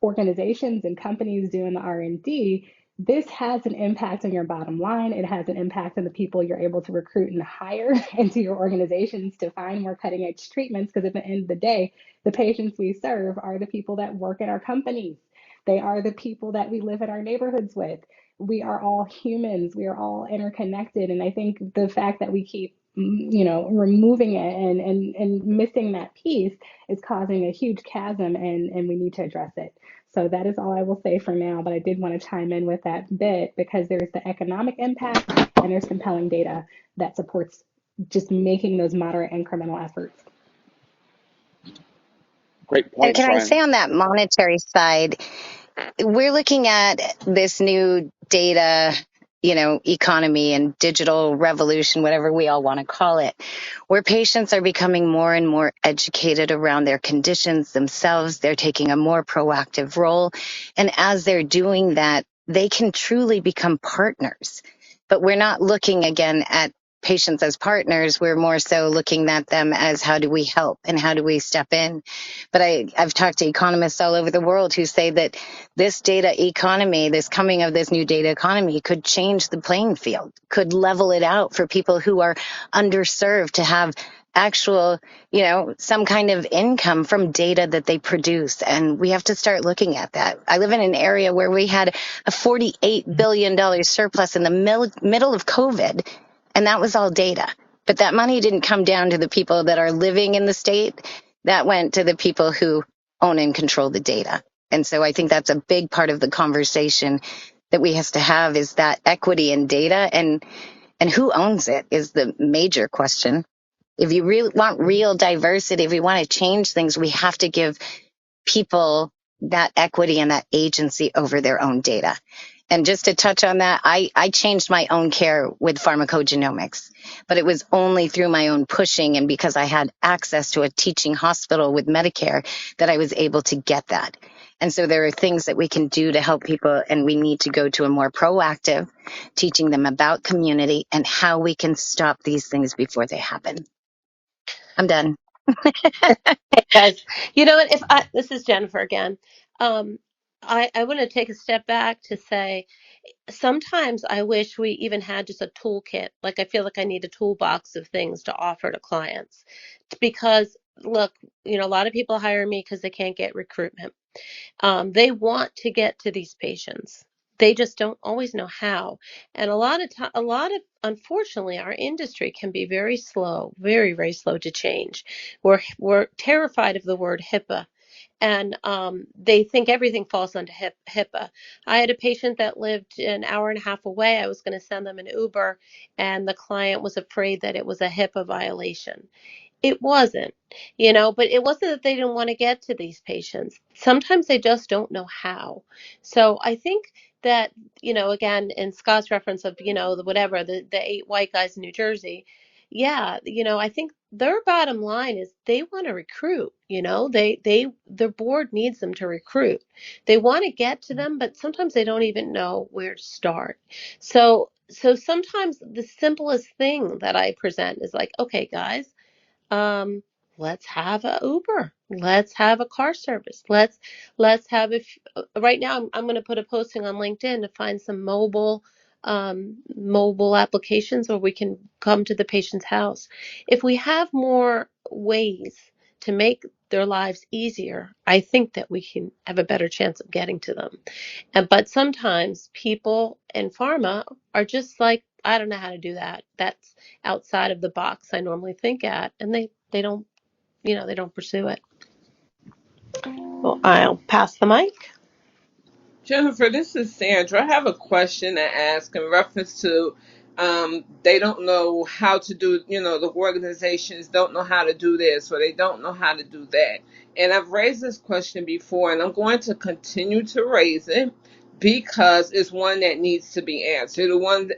S7: organizations and companies doing the R&D, this has an impact on your bottom line. It has an impact on the people you're able to recruit and hire into your organizations to find more cutting edge treatments. Because at the end of the day, the patients we serve are the people that work in our companies. They are the people that we live in our neighborhoods with. We are all humans. We are all interconnected. And I think the fact that we keep removing it and missing that piece is causing a huge chasm, and we need to address it. So that is all I will say for now, but I did want to chime in with that bit because there's the economic impact and there's compelling data that supports just making those moderate incremental efforts.
S3: Great
S4: And
S3: points,
S4: can I
S3: Ryan.
S4: say on that monetary side, we're looking at this new data, economy and digital revolution, whatever we all want to call it, where patients are becoming more and more educated around their conditions themselves. They're taking a more proactive role. And as they're doing that, they can truly become partners. But we're not looking again at patients as partners. We're more so looking at them as how do we help and how do we step in. But I've talked to economists all over the world who say that this data economy, this coming of this new data economy could change the playing field, could level it out for people who are underserved to have actual, some kind of income from data that they produce. And we have to start looking at that. I live in an area where we had a $48 billion surplus in the middle of COVID, and that was all data. But that money didn't come down to the people that are living in the state. That went to the people who own and control the data. And so I think that's a big part of the conversation that we have to have is that equity in data and who owns it is the major question. If you really want real diversity, if we want to change things, we have to give people that equity and that agency over their own data. And just to touch on that, I changed my own care with pharmacogenomics, but it was only through my own pushing and because I had access to a teaching hospital with Medicare that I was able to get that. And so there are things that we can do to help people, and we need to go to a more proactive, teaching them about community and how we can stop these things before they happen. I'm done.
S5: Hey guys, you know what? If I this is Jennifer again. Um, I want to take a step back to say sometimes I wish we even had just a toolkit. Like I feel like I need a toolbox of things to offer to clients because look, you know, a lot of people hire me because they can't get recruitment. They want to get to these patients. They just don't always know how. And a lot of, unfortunately, our industry can be very slow, very, very slow to change. We're terrified of the word HIPAA, and they think everything falls under HIPAA. I had a patient that lived an hour and a half away. I was going to send them an Uber, and the client was afraid that it was a HIPAA violation. It wasn't, you know, but it wasn't that they didn't want to get to these patients. Sometimes they just don't know how. So I think that, you know, again, in Scott's reference of, you know, the whatever, the 8 white guys in New Jersey, yeah, you know, I think their bottom line is they want to recruit, you know, their board needs them to recruit. They want to get to them, but sometimes they don't even know where to start. So sometimes the simplest thing that I present is like, okay, guys, um let's have a Uber, let's have a car service, let's have if right now I'm going to put a posting on LinkedIn to find some mobile applications where we can come to the patient's house. If we have more ways to make their lives easier, I think that we can have a better chance of getting to them. And but sometimes people in pharma are just like, I don't know how to do that. That's outside of the box I normally think at, and they don't, you know, they don't pursue it. Well, I'll pass the mic.
S8: Jennifer, this is Sandra. I have a question to ask in reference to they don't know how to do, the organizations don't know how to do this or they don't know how to do that. And I've raised this question before and I'm going to continue to raise it because it's one that needs to be answered.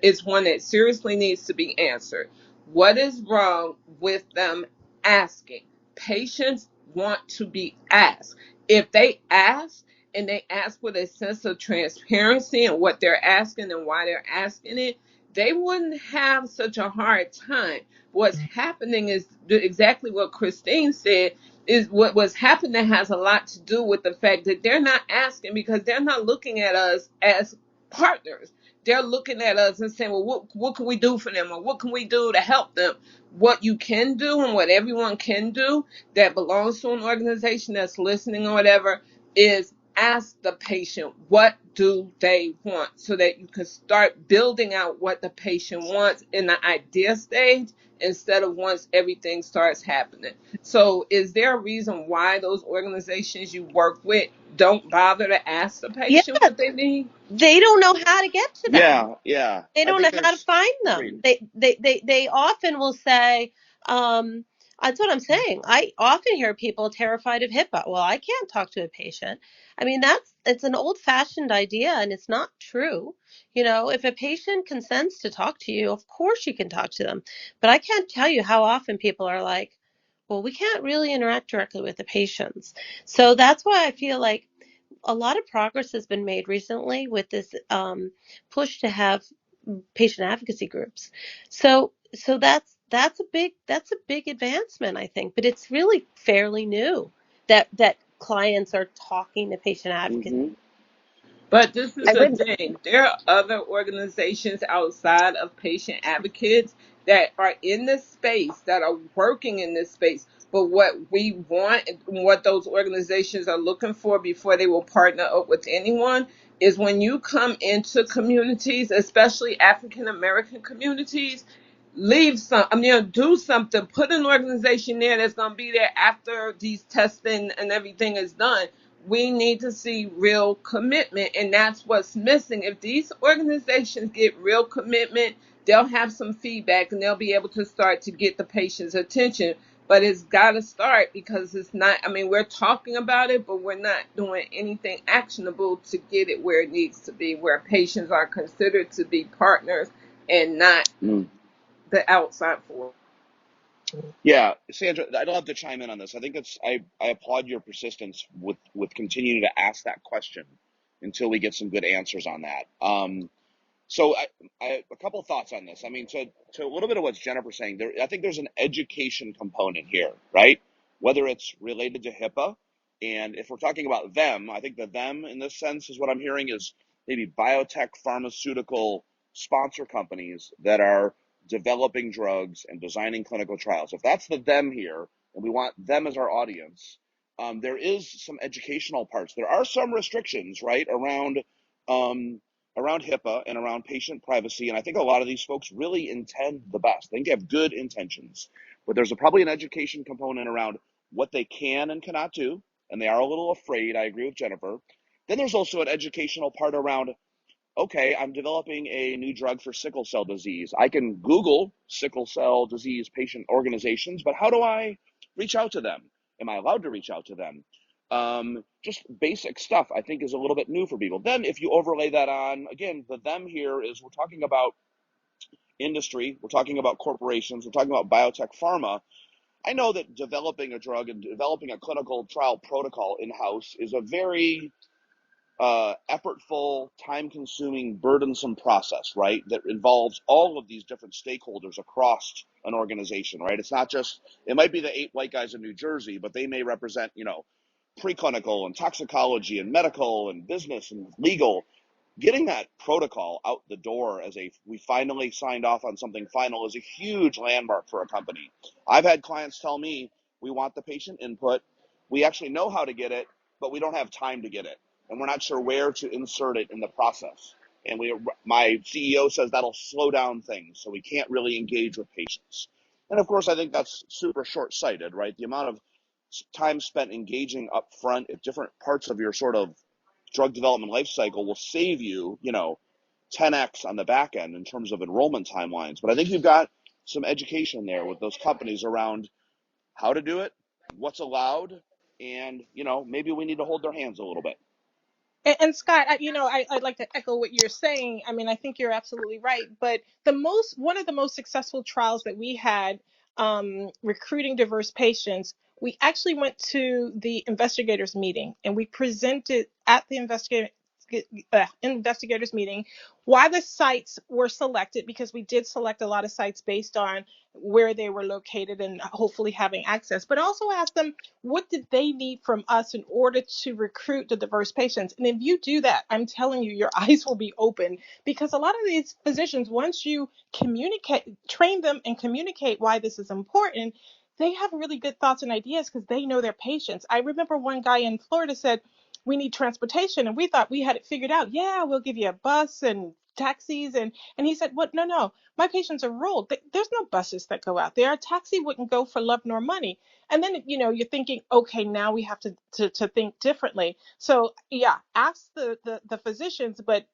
S8: It's one that seriously needs to be answered. What is wrong with them asking? Patients want to be asked. If they ask, and they ask with a sense of transparency and what they're asking and why they're asking it, they wouldn't have such a hard time. What's happening is exactly what Christine said, is what was happening has a lot to do with the fact that they're not asking because they're not looking at us as partners. They're looking at us and saying, well, what can we do for them or what can we do to help them? What you can do and what everyone can do that belongs to an organization that's listening or whatever is ask the patient what do they want so that you can start building out what the patient wants in the idea stage instead of once everything starts happening. So is there a reason why those organizations you work with don't bother to ask the
S5: Yeah,
S8: patient what they need?
S5: they don't know how to get to them.
S3: Yeah.
S5: They
S3: I
S5: don't
S3: think
S5: know how to
S3: there's
S5: find them.
S3: agreed.
S5: They often will say, um, that's what I'm saying. I often hear people terrified of HIPAA. Well, I can't talk to a patient. I mean, it's an old-fashioned idea and it's not true. You know, if a patient consents to talk to you, of course you can talk to them. But I can't tell you how often people are like, well, we can't really interact directly with the patients. So that's why I feel like a lot of progress has been made recently with this push to have patient advocacy groups. So that's a big advancement, I think, but it's really fairly new that clients are talking to patient advocacy.
S3: Hmm.
S8: But this is
S4: I
S8: the
S4: would.
S8: thing. There are other organizations outside of patient advocates that are in this space, that are working in this space. But what we want and what those organizations are looking for before they will partner up with anyone is when you come into communities, especially African American communities, leave some, do something, put an organization there that's going to be there after these testing and everything is done. We need to see real commitment, and that's what's missing. If these organizations get real commitment, they'll have some feedback and they'll be able to start to get the patient's attention. but it's got to start because it's not, I mean, we're talking about it, but we're not doing anything actionable to get it where it needs to be, where patients are considered to be partners and not the outside force.
S3: Yeah, Sandra, I'd love to chime in on this. I think I applaud your persistence with continuing to ask that question until we get some good answers on that. So a couple of thoughts on this. I mean, to a little bit of what Jennifer's saying, I think there's an education component here, right? Whether it's related to HIPAA, and if we're talking about them, I think the them in this sense is what I'm hearing is maybe biotech, pharmaceutical sponsor companies that are developing drugs and designing clinical trials. If that's the them here, and we want them as our audience, there is some educational parts. There are some restrictions, right, around HIPAA and around patient privacy. And I think a lot of these folks really intend the best. I think they have good intentions, but there's probably an education component around what they can and cannot do. And they are a little afraid. I agree with Jennifer. Then there's also an educational part around, okay, I'm developing a new drug for sickle cell disease. I can Google sickle cell disease patient organizations, but how do I reach out to them? Am I allowed to reach out to them? Just basic stuff I think is a little bit new for people. Then if you overlay that on, again, the them here is we're talking about industry, we're talking about corporations, we're talking about biotech pharma. I know that developing a drug and developing a clinical trial protocol in-house is a very effortful, time-consuming, burdensome process, right? That involves all of these different stakeholders across an organization, right? It's not just, it might be the 8 white guys in New Jersey, but they may represent, preclinical and toxicology and medical and business and legal. Getting that protocol out the door as we finally signed off on something final is a huge landmark for a company. I've had clients tell me, we want the patient input. We actually know how to get it, but we don't have time to get it. And we're not sure where to insert it in the process. And my CEO says that'll slow down things, so we can't really engage with patients. And of course, I think that's super short-sighted, right? The amount of time spent engaging up front at different parts of your sort of drug development life cycle will save you, 10x on the back end in terms of enrollment timelines. But I think you've got some education there with those companies around how to do it, what's allowed, and, maybe we need to hold their hands a little bit.
S9: And Scott, I'd like to echo what you're saying. I mean, I think you're absolutely right. But one of the most successful trials that we had, recruiting diverse patients, we actually went to the investigators meeting and we presented at the investigators meeting why the sites were selected, because we did select a lot of sites based on where they were located and hopefully having access, but also asked them what did they need from us in order to recruit the diverse patients. And if you do that, I'm telling you, your eyes will be open, because a lot of these physicians, once you train them and communicate why this is important, they have really good thoughts and ideas because they know their patients. I remember one guy in Florida said, we need transportation, and we thought we had it figured out. Yeah, we'll give you a bus and taxis, and he said, what? No, my patients are rural. There's no buses that go out there. A taxi wouldn't go for love nor money. And then, you're thinking, okay, now we have to think differently. So yeah, ask the physicians, but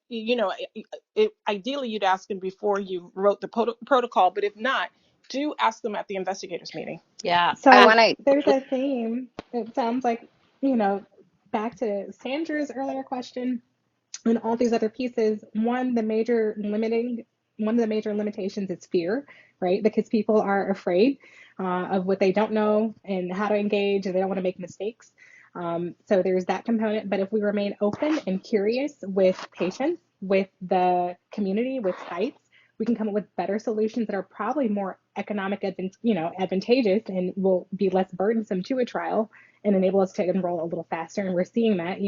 S9: ideally you'd ask them before you wrote the protocol, but if not, do ask them at the investigators meeting.
S4: Yeah, I
S7: So
S4: want to.
S7: there's a theme. It sounds like, back to Sandra's earlier question and all these other pieces, one of the major limitations is fear, right? Because people are afraid of what they don't know and how to engage, and they don't want to make mistakes. So there's that component. But if we remain open and curious with patients, with the community, with sites, we can come up with better solutions that are probably more advantageous and will be less burdensome to a trial and enable us to enroll a little faster. And we're seeing that,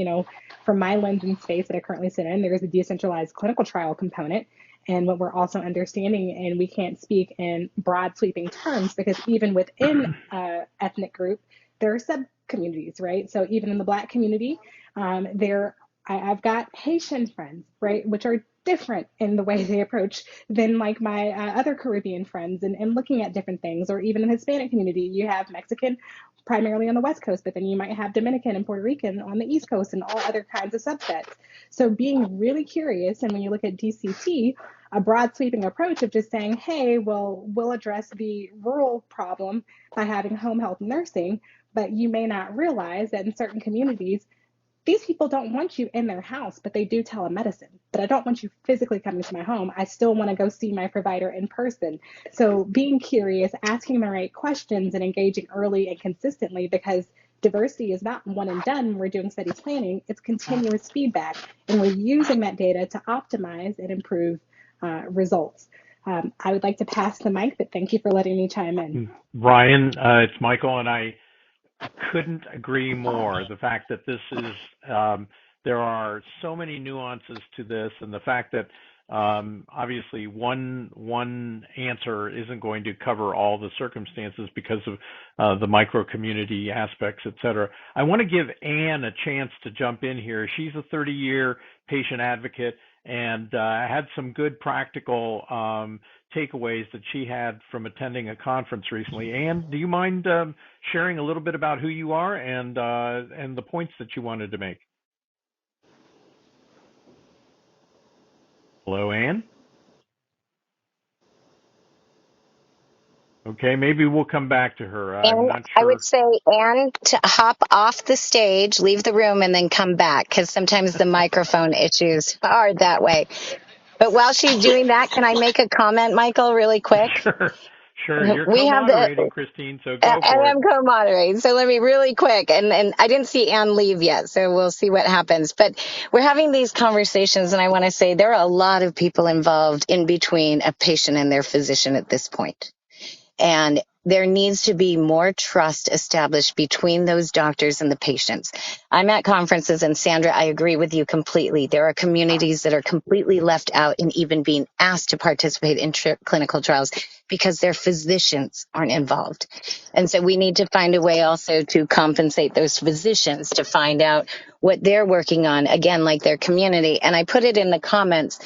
S7: from my lens and space that I currently sit in, there's a decentralized clinical trial component. And what we're also understanding, and we can't speak in broad sweeping terms, because even within ethnic group, there are sub communities, right? So even in the Black community, I've got Haitian friends, right, which are different in the way they approach than like my other Caribbean friends, and looking at different things. Or even in the Hispanic community, you have Mexican primarily on the West Coast, but then you might have Dominican and Puerto Rican on the East Coast and all other kinds of subsets. So being really curious, and when you look at DCT, a broad sweeping approach of just saying, hey, well, we'll address the rural problem by having home health nursing, but you may not realize that in certain communities, these people don't want you in their house, but they do telemedicine. But I don't want you physically coming to my home. I still want to go see my provider in person. So being curious, asking the right questions, and engaging early and consistently, because diversity is not one and done when we're doing studies planning, it's continuous feedback. And we're using that data to optimize and improve results. I would like to pass the mic, but thank you for letting me chime in.
S2: Ryan, it's Michael, and I couldn't agree more. The fact that this is, there are so many nuances to this, and the fact that obviously one answer isn't going to cover all the circumstances because of the micro community aspects, et cetera. I want to give Anne a chance to jump in here. She's a 30-year patient advocate and had some good practical takeaways that she had from attending a conference recently. Anne, do you mind sharing a little bit about who you are and the points that you wanted to make? Hello, Anne? Okay, maybe we'll come back to her. I'm
S4: And
S2: not
S4: I would
S2: sure.
S4: say, Anne, to hop off the stage, leave the room, and then come back, because sometimes the microphone issues are that way. But while she's doing that, can I make a comment, Michael, really quick?
S2: Sure, sure. You're
S4: We have the
S2: co-moderating, Christine, so go
S4: I
S2: for it.
S4: am co-moderating, so let me really quick, and I didn't see Anne leave yet, so we'll see what happens. But we're having these conversations, and I want to say there are a lot of people involved in between a patient and their physician at this point. And there needs to be more trust established between those doctors and the patients. I'm at conferences, and Sandra, I agree with you completely. There are communities that are completely left out in even being asked to participate in clinical trials because their physicians aren't involved. And so we need to find a way also to compensate those physicians to find out what they're working on, again, like their community. And I put it in the comments,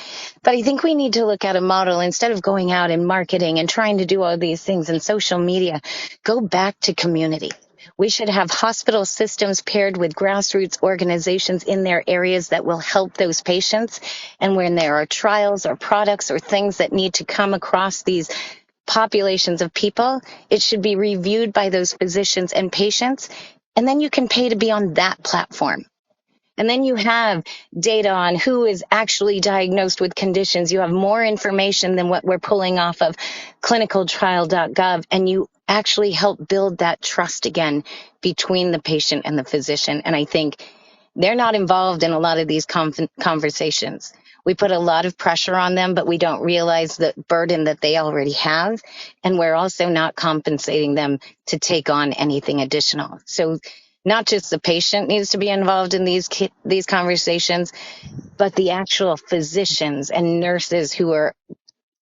S4: but I think we need to look at a model instead of going out and marketing and trying to do all these things in social media. Go back to community. We should have hospital systems paired with grassroots organizations in their areas that will help those patients. And when there are trials or products or things that need to come across these populations of people, it should be reviewed by those physicians and patients. And then you can pay to be on that platform. And then you have data on who is actually diagnosed with conditions. You have more information than what we're pulling off of clinicaltrial.gov, and you actually help build that trust again between the patient and the physician. And I think they're not involved in a lot of these conversations. We put a lot of pressure on them, but we don't realize the burden that they already have. And we're also not compensating them to take on anything additional. So not just the patient needs to be involved in these conversations, but the actual physicians and nurses who are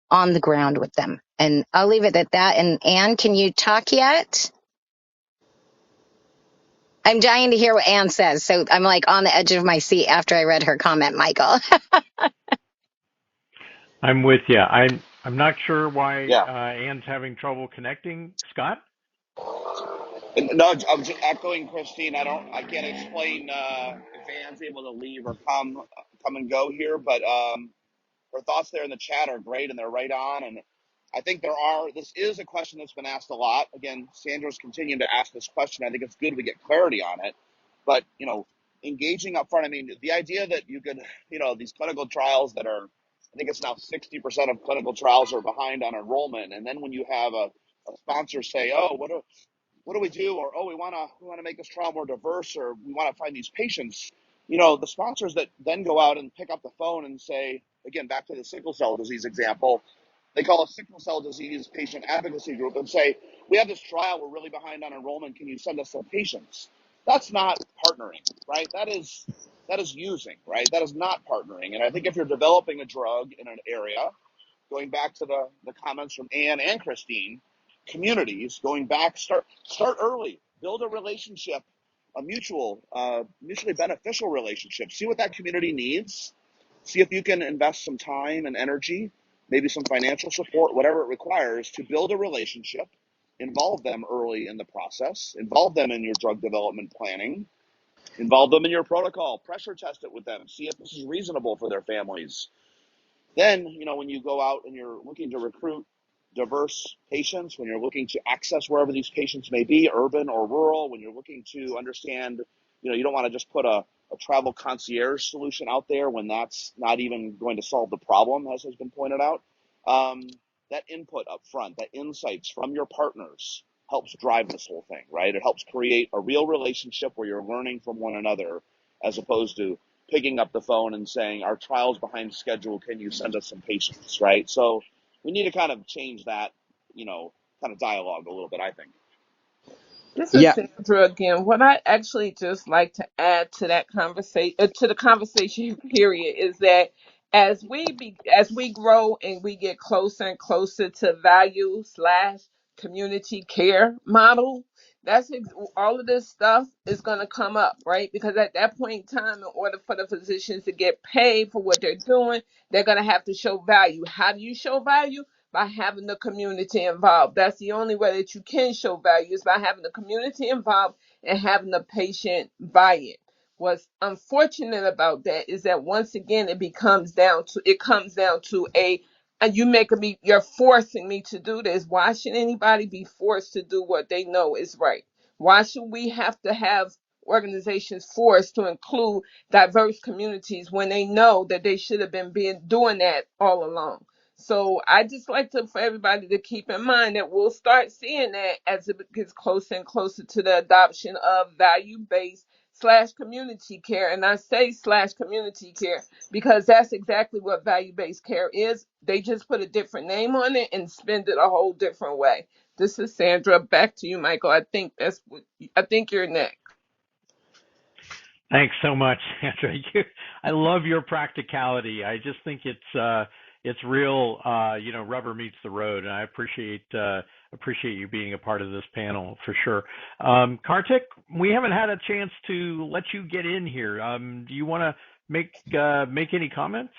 S4: on the ground with them. And I'll leave it at that. And Anne, can you talk yet? I'm dying to hear what Anne says. So I'm like on the edge of my seat after I read her comment, Michael.
S2: I'm with you. I'm not sure why
S3: Yeah.
S2: Anne's having trouble connecting. Scott?
S3: And no, I'm just echoing Christine. I can't explain if Anne's able to leave or come and go here, but her thoughts there in the chat are great and they're right on. And I think this is a question that's been asked a lot. Again, Sandra's continuing to ask this question. I think it's good we get clarity on it. But, engaging up front, I mean, the idea that you could, these clinical trials that are, I think it's now 60% of clinical trials are behind on enrollment. And then when you have a sponsor say, oh, what do we do? Or, oh, we want to make this trial more diverse, or we want to find these patients. The sponsors that then go out and pick up the phone and say, again, back to the sickle cell disease example, they call a sickle cell disease patient advocacy group and say, we have this trial, we're really behind on enrollment, can you send us some patients? That's not partnering, right? That is using, right? That is not partnering. And I think if you're developing a drug in an area, going back to the comments from Anne and Christine, communities, going back, start early, build a relationship, a mutually beneficial relationship. See what that community needs. See if you can invest some time and energy, maybe some financial support, whatever it requires, to build a relationship, involve them early in the process, involve them in your drug development planning, involve them in your protocol, pressure test it with them, see if this is reasonable for their families. Then, when you go out and you're looking to recruit diverse patients, when you're looking to access wherever these patients may be, urban or rural, when you're looking to understand, you don't want to just put a travel concierge solution out there when that's not even going to solve the problem, as has been pointed out. That input up front, that insights from your partners helps drive this whole thing, right? It helps create a real relationship where you're learning from one another as opposed to picking up the phone and saying, our trial's behind schedule, can you send us some patients, right? So we need to kind of change that, kind of dialogue a little bit, I think.
S8: This is
S6: Yeah,
S8: Sandra again. What I actually just like to add to that conversation, to the conversation period, is that as we grow and we get closer and closer to value slash community care model, all of this stuff is going to come up, right? Because at that point in time, in order for the physicians to get paid for what they're doing, they're going to have to show value. How do you show value? By having the community involved. That's the only way that you can show value, is by having the community involved and having the patient buy-in. What's unfortunate about that is that once again it comes down to and you're forcing me to do this. Why should anybody be forced to do what they know is right? Why should we have to have organizations forced to include diverse communities when they know that they should have been doing that all along? So I just like for everybody to keep in mind that we'll start seeing that as it gets closer and closer to the adoption of value-based slash community care. And I say slash community care because that's exactly what value-based care is. They just put a different name on it and spend it a whole different way. This is Sandra. Back to you, Michael. I think you're next.
S2: Thanks so much, Sandra. I love your practicality. I just think it's real. Rubber meets the road, and I appreciate you being a part of this panel for sure. Kartik, we haven't had a chance to let you get in here. Do you want to make any comments?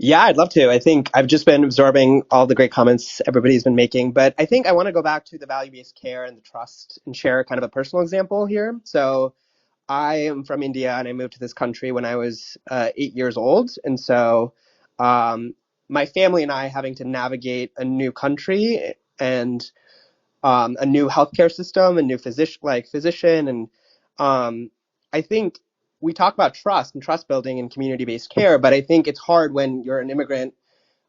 S6: yeah, I'd love to. I think I've just been absorbing all the great comments everybody's been making, but I think I want to go back to the value-based care and the trust and share kind of a personal example here. So I am from India and I moved to this country when I was 8 years old. And so my family and I having to navigate a new country and a new healthcare system, a new physician. And I think we talk about trust and trust building and community-based care, but I think it's hard when you're an immigrant.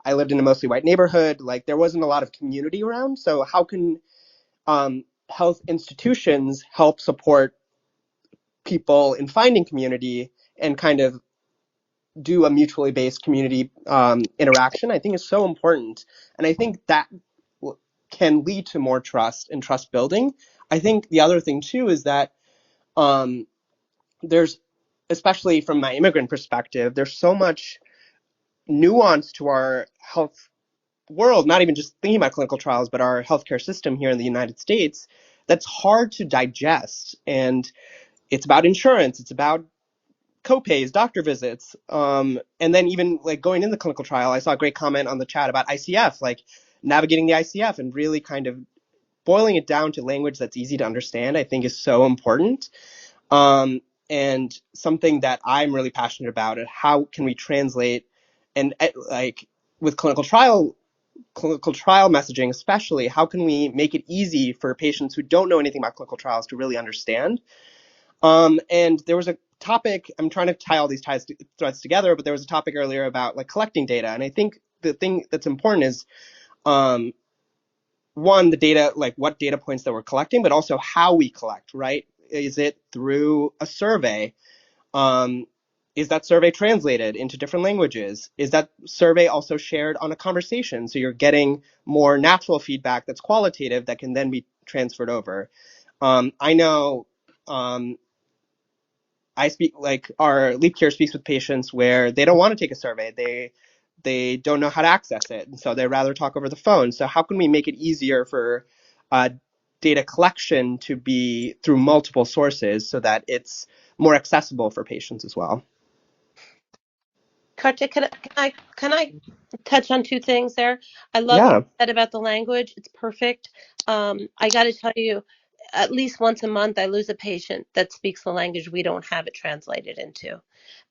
S6: I lived in a mostly white neighborhood. Like there wasn't a lot of community around. So how can health institutions help support people in finding community and kind of do a mutually based community interaction? I think is so important. And I think that can lead to more trust and trust building. I think the other thing too is that there's, especially from my immigrant perspective, there's so much nuance to our health world, not even just thinking about clinical trials, but our healthcare system here in the United States, that's hard to digest. And it's about insurance, it's about copays, doctor visits, and then even like going in the clinical trial, I saw a great comment on the chat about ICF, like navigating the ICF and really kind of boiling it down to language that's easy to understand, I think is so important. And something that I'm really passionate about is how can we translate and like with clinical trial messaging, especially, how can we make it easy for patients who don't know anything about clinical trials to really understand? And there was a topic, I'm trying to tie all these threads together, but there was a topic earlier about like collecting data. And I think the thing that's important is, one, the data, like what data points that we're collecting, but also how we collect, right? Is it through a survey? Is that survey translated into different languages? Is that survey also shared on a conversation? So you're getting more natural feedback that's qualitative that can then be transferred over. I know I speak, like our Leap Care speaks with patients where they don't want to take a survey. They don't know how to access it. And so they rather talk over the phone. So how can we make it easier for data collection to be through multiple sources so that it's more accessible for patients as well?
S5: Katja, can I touch on two things there? I love what
S6: Yeah.
S5: you said about the language. It's perfect. I got to tell you, at least once a month, I lose a patient that speaks the language we don't have it translated into.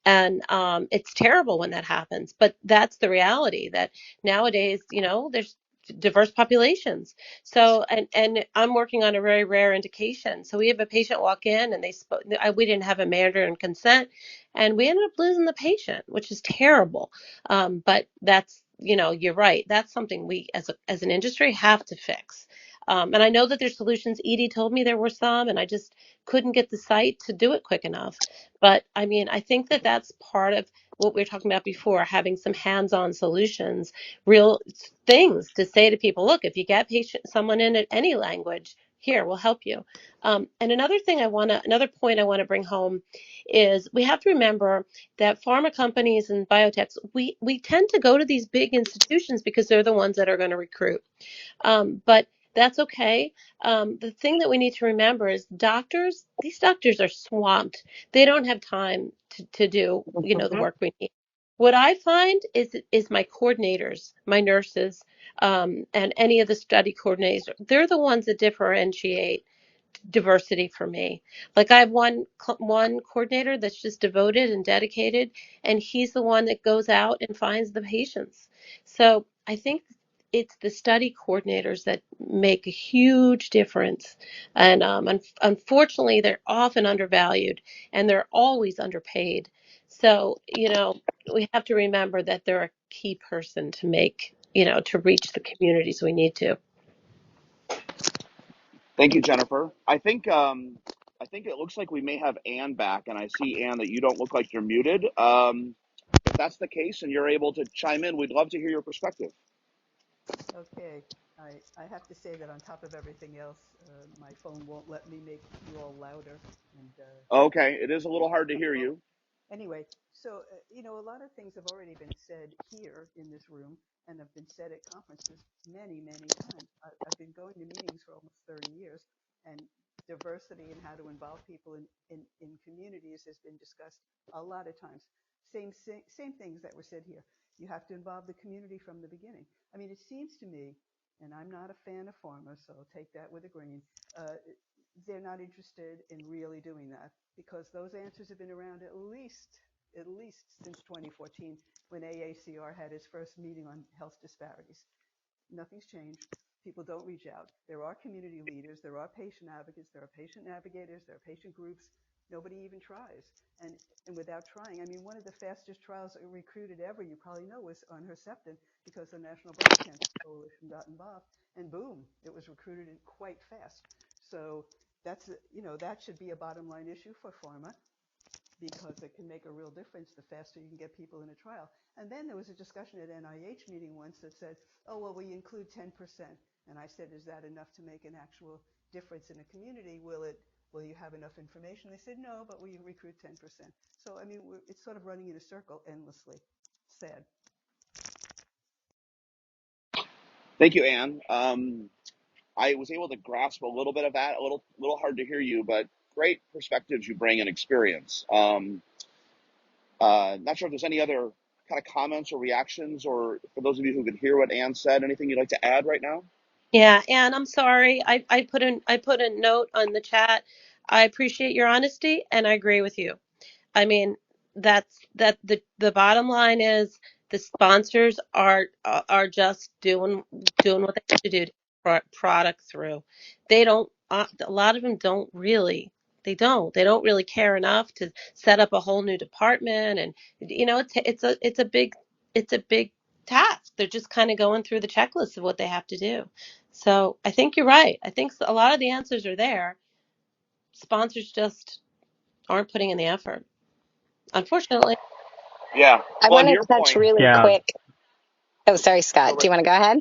S5: And it's terrible when that happens, but that's the reality that nowadays, there's diverse populations. So, and I'm working on a very rare indication. So we have a patient walk in and we didn't have a Mandarin consent and we ended up losing the patient, which is terrible. But that's, you're right. That's something we as an industry have to fix. And I know that there's solutions. Edie told me there were some, and I just couldn't get the site to do it quick enough. But I mean, I think that that's part of what we were talking about before, having some hands-on solutions, real things to say to people. Look, if you get someone in at any language, here, we'll help you. And another point I want to bring home is we have to remember that pharma companies and biotechs, we tend to go to these big institutions because they're the ones that are going to recruit. But that's okay. The thing that we need to remember is these doctors are swamped. They don't have time to do, the work we need. What I find is my coordinators, my nurses, and any of the study coordinators, they're the ones that differentiate diversity for me. Like I have one coordinator that's just devoted and dedicated, and he's the one that goes out and finds the patients. So I think it's the study coordinators that make a huge difference, and unfortunately, they're often undervalued and they're always underpaid. So we have to remember that they're a key person to make to reach the communities we need to.
S3: Thank you, Jennifer. I think it looks like we may have Anne back, and I see, Anne, that you don't look like you're muted. If that's the case and you're able to chime in, we'd love to hear your perspective.
S10: Okay, I have to say that on top of everything else, my phone won't let me make you all louder. And
S3: Okay, it is a little hard to hear you.
S10: anyway, so a lot of things have already been said here in this room and have been said at conferences many, many times. I've been going to meetings for almost 30 years, and diversity and how to involve people in communities has been discussed a lot of times. Same things that were said here. You have to involve the community from the beginning. I mean, it seems to me, and I'm not a fan of pharma, so I'll take that with a grain. They're not interested in really doing that because those answers have been around at least since 2014 when AACR had its first meeting on health disparities. Nothing's changed. People don't reach out. There are community leaders, there are patient advocates, there are patient navigators, there are patient groups. Nobody even tries. And without trying, I mean, one of the fastest trials recruited ever, you probably know, was on Herceptin because the National Breast Cancer Coalition got involved, and boom, it was recruited quite fast. So that should be a bottom line issue for pharma because it can make a real difference the faster you can get people in a trial. And then there was a discussion at NIH meeting once that said, oh, well, we include 10%. And I said, is that enough to make an actual difference in a community? Will you have enough information? They said, no, but we recruit 10%. So, I mean, it's sort of running in a circle endlessly. Sad.
S3: Thank you, Anne. I was able to grasp a little bit of that. A little hard to hear you, but great perspectives you bring and experience. Not sure if there's any other kind of comments or reactions, or for those of you who could hear what Anne said, anything you'd like to add right now?
S5: Yeah, and I'm sorry. I put a note on the chat. I appreciate your honesty and I agree with you. I mean, the bottom line is the sponsors are just doing what they have to do to get product through. They don't a lot of them don't really they don't really care enough to set up a whole new department, and it's a big task. They're just kind of going through the checklist of what they have to do. So I think you're right. I think a lot of the answers are there. Sponsors just aren't putting in the effort, unfortunately.
S3: Yeah.
S4: I
S3: Well,
S4: want
S3: and to
S4: to
S3: your
S4: touch
S3: point,
S4: really
S2: Yeah.
S4: quick. Oh, sorry,
S3: go
S4: Scott. Do
S3: right.
S4: you want to go ahead?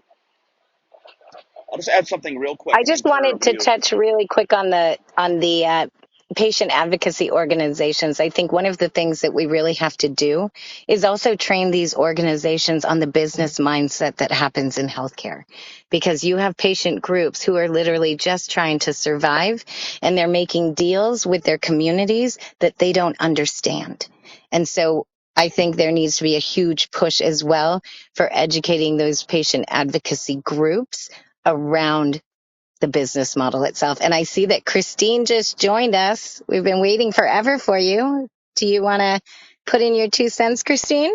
S3: I'll just add something real quick
S4: I
S3: and
S4: just
S3: then turn it
S4: wanted
S3: over to
S4: to
S3: you.
S4: touch really quick on the patient advocacy organizations. I think one of the things that we really have to do is also train these organizations on the business mindset that happens in healthcare, because you have patient groups who are literally just trying to survive, and they're making deals with their communities that they don't understand. And so I think there needs to be a huge push as well for educating those patient advocacy groups around the business model itself. And I see that Christine just joined us. We've been waiting forever for you. Do you want to put in your 2 cents, Christine?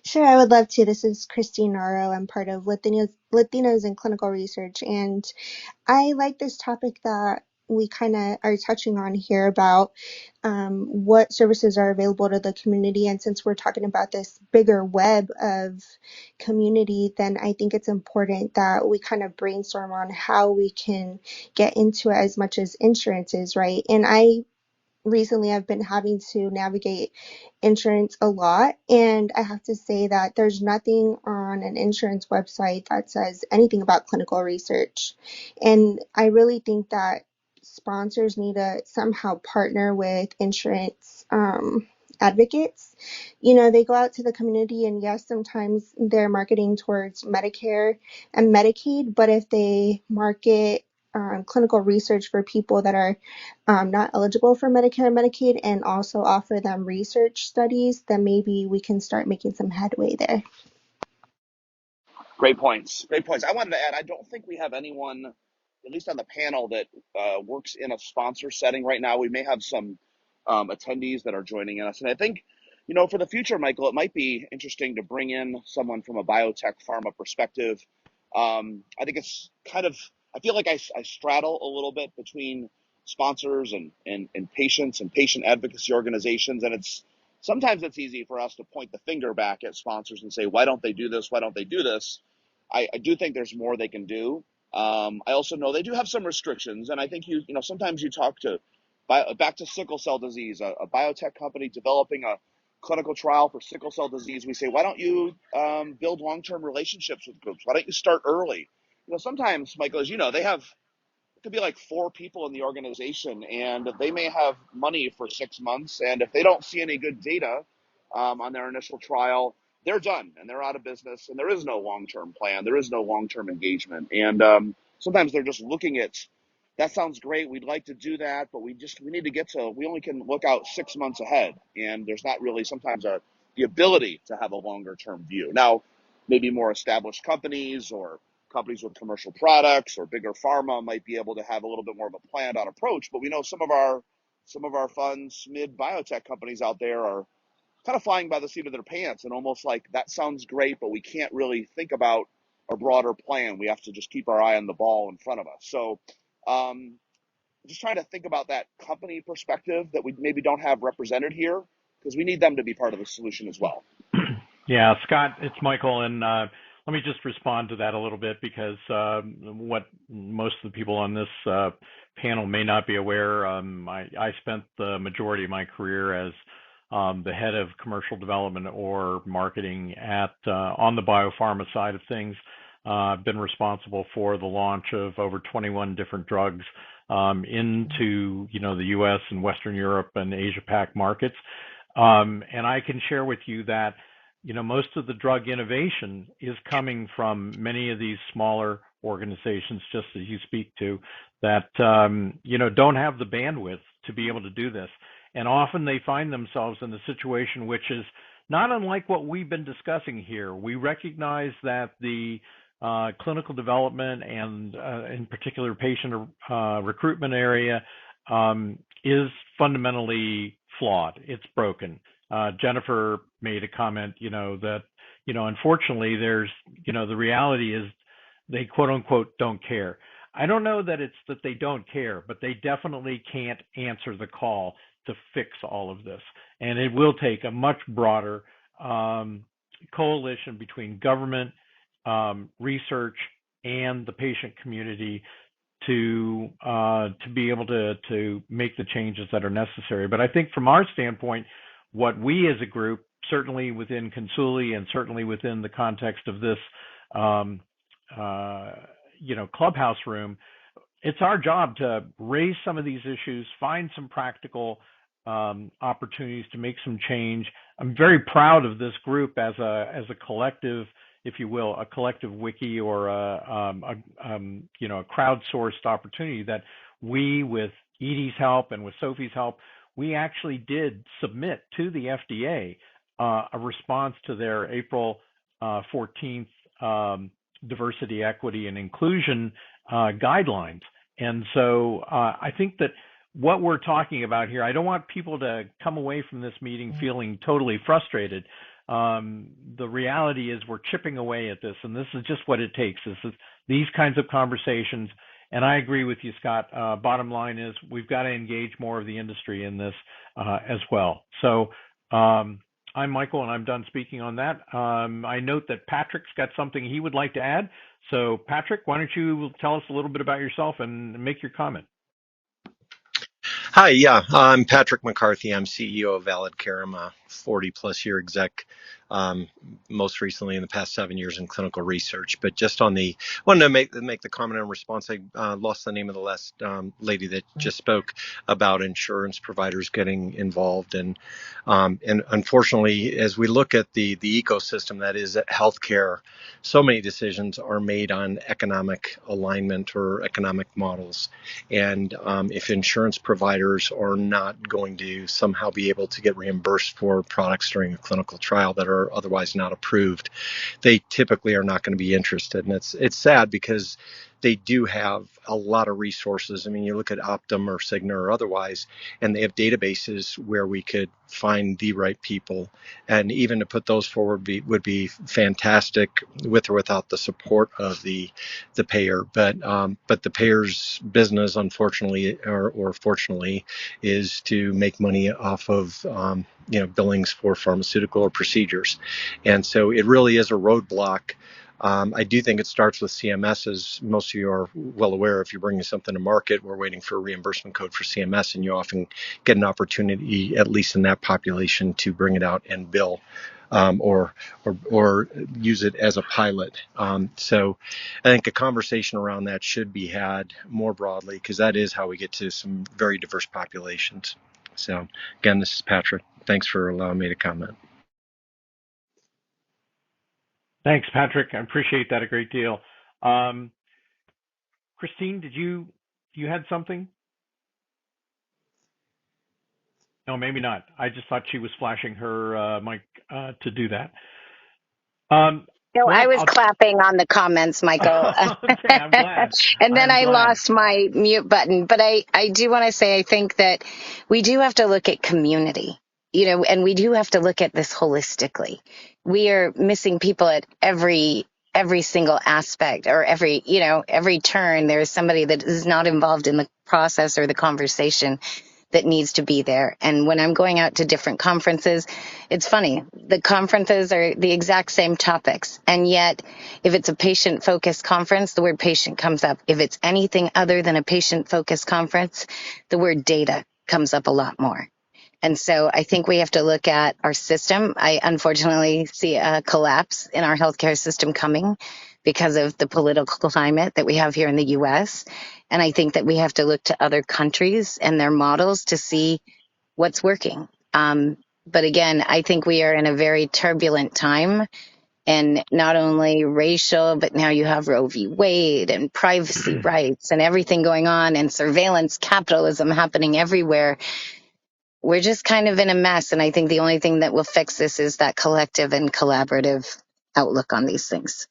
S11: Sure, I would love to. This is Christine Naro. I'm part of Latinos in Clinical Research, and I like this topic that we kind of are touching on here about what services are available to the community. And since we're talking about this bigger web of community, then I think it's important that we kind of brainstorm on how we can get into it as much as insurance is, right? And recently I've been having to navigate insurance a lot, and I have to say that there's nothing on an insurance website that says anything about clinical research. And I really think that sponsors need to somehow partner with insurance advocates. You know, they go out to the community, and yes, sometimes they're marketing towards Medicare and Medicaid, but if they market clinical research for people that are not eligible for Medicare and Medicaid, and also offer them research studies, then maybe we can start making some headway there.
S3: Great points. Great points. I wanted to add, I don't think we have anyone, at least on the panel, that works in a sponsor setting right now. We may have some attendees that are joining us. And I think, for the future, Michael, it might be interesting to bring in someone from a biotech pharma perspective. I think it's I feel like I straddle a little bit between sponsors and patients and patient advocacy organizations. And sometimes it's easy for us to point the finger back at sponsors and say, why don't they do this? Why don't they do this? I do think there's more they can do. I also know they do have some restrictions, and I think sometimes you talk to back to sickle cell disease, a biotech company developing a clinical trial for sickle cell disease. We say, why don't you build long-term relationships with groups? Why don't you start early? Sometimes, Michael, as you know, they have it could be like 4 people in the organization, and they may have money for 6 months, and if they don't see any good data on their initial trial, they're done and they're out of business, and there is no long-term plan, there is no long-term engagement. And sometimes they're just looking at, that sounds great, we'd like to do that, but we need to we only can look out 6 months ahead, and there's not really sometimes the ability to have a longer-term view. Now, maybe more established companies or companies with commercial products or bigger pharma might be able to have a little bit more of a planned out approach, but we know some of our funds, mid biotech companies out there are kind of flying by the seat of their pants and almost like, that sounds great, but we can't really think about a broader plan. We have to just keep our eye on the ball in front of us. So just trying to think about that company perspective that we maybe don't have represented here, because we need them to be part of the solution as well.
S2: Yeah, Scott, it's Michael, and let me just respond to that a little bit, because what most of the people on this panel may not be aware, I spent the majority of my career as the head of commercial development or marketing on the biopharma side of things. I've been responsible for the launch of over 21 different drugs into the U.S. and Western Europe and Asia Pac markets, and I can share with you that most of the drug innovation is coming from many of these smaller organizations, just as you speak to, that don't have the bandwidth to be able to do this. And often they find themselves in a situation which is not unlike what we've been discussing here. We recognize that the clinical development and in particular patient recruitment area is fundamentally flawed. It's broken. Jennifer made a comment, that, unfortunately there's, the reality is they quote unquote don't care. I don't know that it's that they don't care, but they definitely can't answer the call to fix all of this. And it will take a much broader coalition between government, research, and the patient community to be able to make the changes that are necessary. But I think from our standpoint, what we as a group, certainly within Consuli and certainly within the context of this, clubhouse room, it's our job to raise some of these issues, find some practical opportunities to make some change. I'm very proud of this group as a collective, if you will, a collective wiki or a crowdsourced opportunity that we, with Edie's help and with Sophie's help, we actually did submit to the FDA a response to their April 14th diversity, equity, and inclusion guidelines. And so I think that what we're talking about here, I don't want people to come away from this meeting feeling totally frustrated. The reality is we're chipping away at this, and this is just what it takes. This is these kinds of conversations. And I agree with you, Scott. Bottom line is we've got to engage more of the industry in this as well. So I'm Michael, and I'm done speaking on that. I note that Patrick's got something he would like to add. So, Patrick, why don't you tell us a little bit about yourself and make your comment?
S12: Hi, yeah, I'm Patrick McCarthy. I'm CEO of Valid Care. I'm a 40-plus year exec, most recently in the past 7 years in clinical research. But just on the, wanted to make the comment in response. I lost the name of the last lady that just spoke about insurance providers getting involved, and unfortunately, as we look at the ecosystem that is healthcare, so many decisions are made on economic alignment or economic models. And if insurance providers are not going to somehow be able to get reimbursed for products during a clinical trial that are otherwise not approved, they typically are not going to be interested. And it's sad because they do have a lot of resources. I mean, you look at Optum or Cigna or otherwise, and they have databases where we could find the right people. And even to put those forward would be fantastic with or without the support of the payer. But the payer's business, unfortunately, or fortunately, is to make money off of billings for pharmaceutical or procedures. And so it really is a roadblock. I do think it starts with CMS, as most of you are well aware. If you're bringing something to market, we're waiting for a reimbursement code for CMS, and you often get an opportunity, at least in that population, to bring it out and bill or use it as a pilot. So I think a conversation around that should be had more broadly, because that is how we get to some very diverse populations. So again, this is Patrick. Thanks for allowing me to comment.
S2: Thanks, Patrick. I appreciate that a great deal. Christine, did you had something? No, maybe not. I just thought she was flashing her mic to do that.
S4: No, I
S2: Well,
S4: was clapping on the comments, Michael.
S2: okay, I'm glad.
S4: And then
S2: I'm
S4: I
S2: glad.
S4: lost my mute button. But I do want to say, I think that we do have to look at community, and we do have to look at this holistically. We are missing people at every single aspect, or every turn. There is somebody that is not involved in the process or the conversation that needs to be there. And when I'm going out to different conferences, it's funny. The conferences are the exact same topics. And yet, if it's a patient-focused conference, the word patient comes up. If it's anything other than a patient-focused conference, the word data comes up a lot more. And so I think we have to look at our system. I unfortunately see a collapse in our healthcare system coming because of the political climate that we have here in the U.S. And I think that we have to look to other countries and their models to see what's working. But again, I think we are in a very turbulent time, and not only racial, but now you have Roe v. Wade and privacy rights and everything going on, and surveillance capitalism happening everywhere. We're just kind of in a mess. And I think the only thing that will fix this is that collective and collaborative outlook on these things.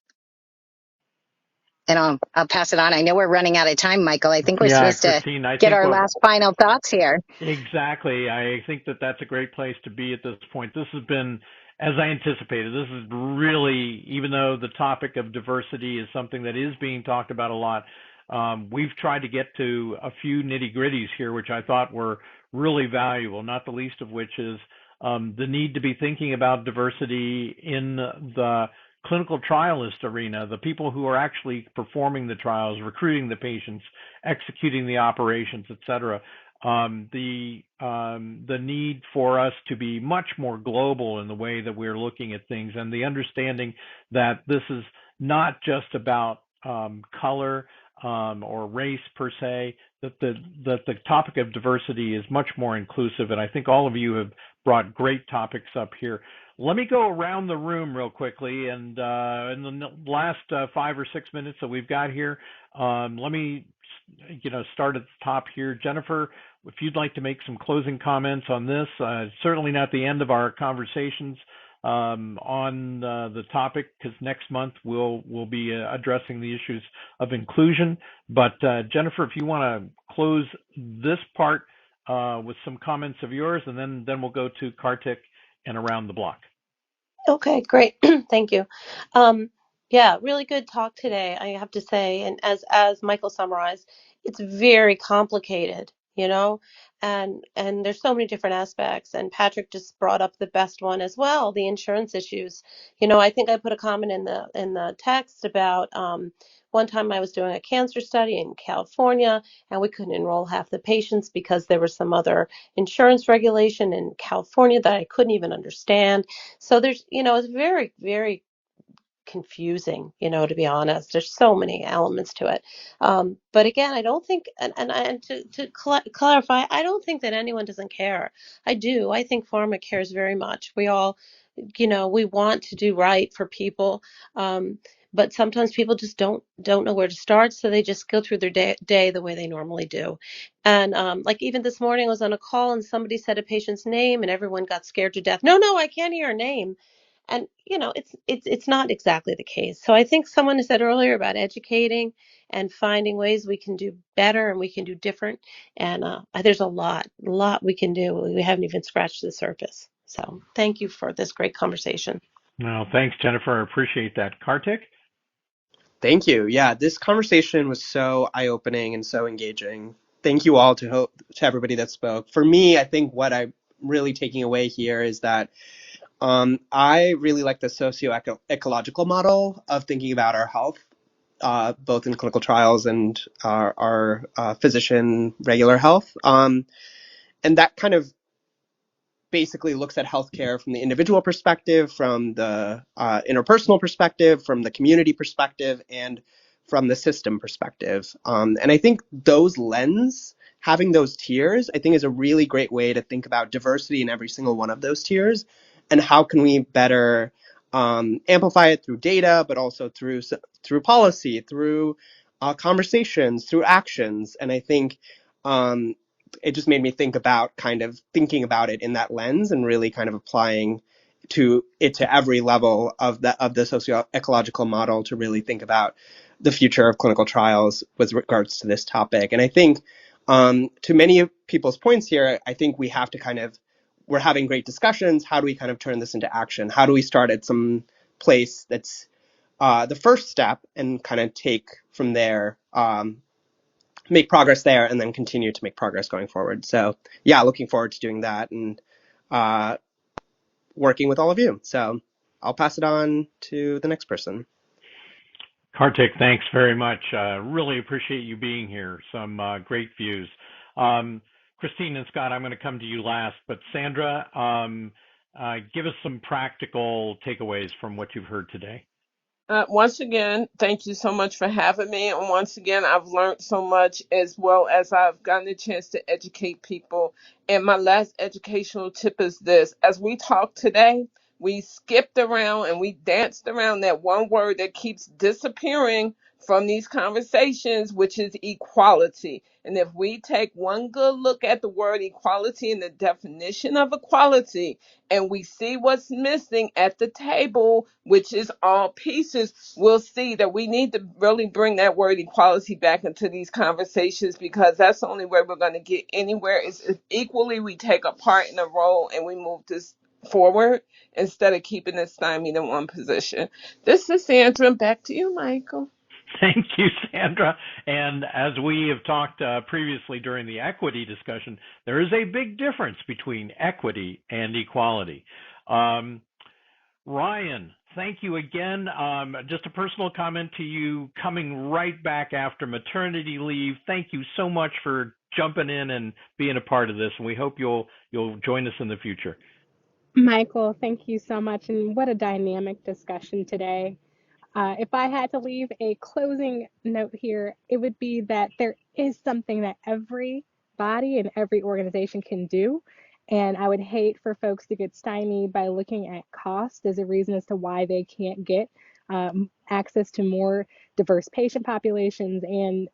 S4: And I'll pass it on. I know we're running out of time, Michael. I think we're
S2: Yeah,
S4: supposed to
S2: Christine, I
S4: get
S2: think
S4: our last final thoughts here.
S2: exactly. I think that that's a great place to be at this point. This has been, as I anticipated, this is really, even though the topic of diversity is something that is being talked about a lot, we've tried to get to a few nitty-gritties here, which I thought were really valuable, not the least of which is the need to be thinking about diversity in the clinical trialist arena, the people who are actually performing the trials, recruiting the patients, executing the operations, et cetera. The need for us to be much more global in the way that we're looking at things, and the understanding that this is not just about color or race per se, that the topic of diversity is much more inclusive. And I think all of you have brought great topics up here. Let me go around the room real quickly, and in the last 5 or 6 minutes that we've got here, let me start at the top here. Jennifer, if you'd like to make some closing comments on this, certainly not the end of our conversations on the topic, because next month we'll be addressing the issues of inclusion. But Jennifer, if you want to close this part with some comments of yours, and then we'll go to Kartik and around the block.
S5: Okay, great. Thank you. Yeah, really good talk today, I have to say. And as Michael summarized, it's very complicated, and there's so many different aspects. And Patrick just brought up the best one as well, the insurance issues. I think I put a comment in the text about one time I was doing a cancer study in California, and we couldn't enroll half the patients because there was some other insurance regulation in California that I couldn't even understand. So it's very, very confusing, to be honest. There's so many elements to it. But again, I don't think, and to clarify, I don't think that anyone doesn't care. I do. I think pharma cares very much. We all, we want to do right for people. But sometimes people just don't know where to start, so they just go through their day the way they normally do. And like even this morning, I was on a call and somebody said a patient's name, and everyone got scared to death. No, no, I can't hear her name. And it's not exactly the case. So I think someone said earlier about educating and finding ways we can do better and we can do different. And there's a lot we can do. We haven't even scratched the surface. So thank you for this great conversation.
S2: No, thanks, Jennifer. I appreciate that. Kartik?
S6: Thank you. Yeah, this conversation was so eye-opening and so engaging. Thank you all to everybody that spoke. For me, I think what I'm really taking away here is that I really like the socio-ecological model of thinking about our health, both in clinical trials and our physician regular health. And that kind of basically looks at healthcare from the individual perspective, from the interpersonal perspective, from the community perspective, and from the system perspective. And I think those lens, having those tiers, I think is a really great way to think about diversity in every single one of those tiers, and how can we better amplify it through data, but also through policy, through conversations, through actions. And I think it just made me think about kind of thinking about it in that lens and really kind of applying to every level of the socio-ecological model to really think about the future of clinical trials with regards to this topic. And I think to many of people's points here, I think we have to we're having great discussions. How do we kind of turn this into action? How do we start at some place that's the first step and kind of take from there, make progress there, and then continue to make progress going forward. So yeah, looking forward to doing that and working with all of you. So I'll pass it on to the next person.
S2: Kartik, thanks very much. Really appreciate you being here. Some great views. Christine and Scott, I'm going to come to you last, but Sandra, give us some practical takeaways from what you've heard today.
S8: Once again, thank you so much for having me. And once again, I've learned so much, as well as I've gotten a chance to educate people. And my last educational tip is this: as we talk today, we skipped around and we danced around that one word that keeps disappearing from these conversations, which is equality. And if we take one good look at the word equality and the definition of equality, and we see what's missing at the table, which is all pieces, we'll see that we need to really bring that word equality back into these conversations, because that's the only way we're going to get anywhere, is if equally we take a part in a role and we move this forward instead of keeping it stymied in one position. This is Sandra. Back to you, Michael.
S2: Thank you, Sandra. And as we have talked previously during the equity discussion, there is a big difference between equity and equality. Ryan, thank you again. Just a personal comment to you, coming right back after maternity leave. Thank you so much for jumping in and being a part of this, and we hope you'll join us in the future.
S7: Michael, thank you so much. And what a dynamic discussion today. If I had to leave a closing note here, it would be that there is something that every body and every organization can do. And I would hate for folks to get stymied by looking at cost as a reason as to why they can't get access to more diverse patient populations and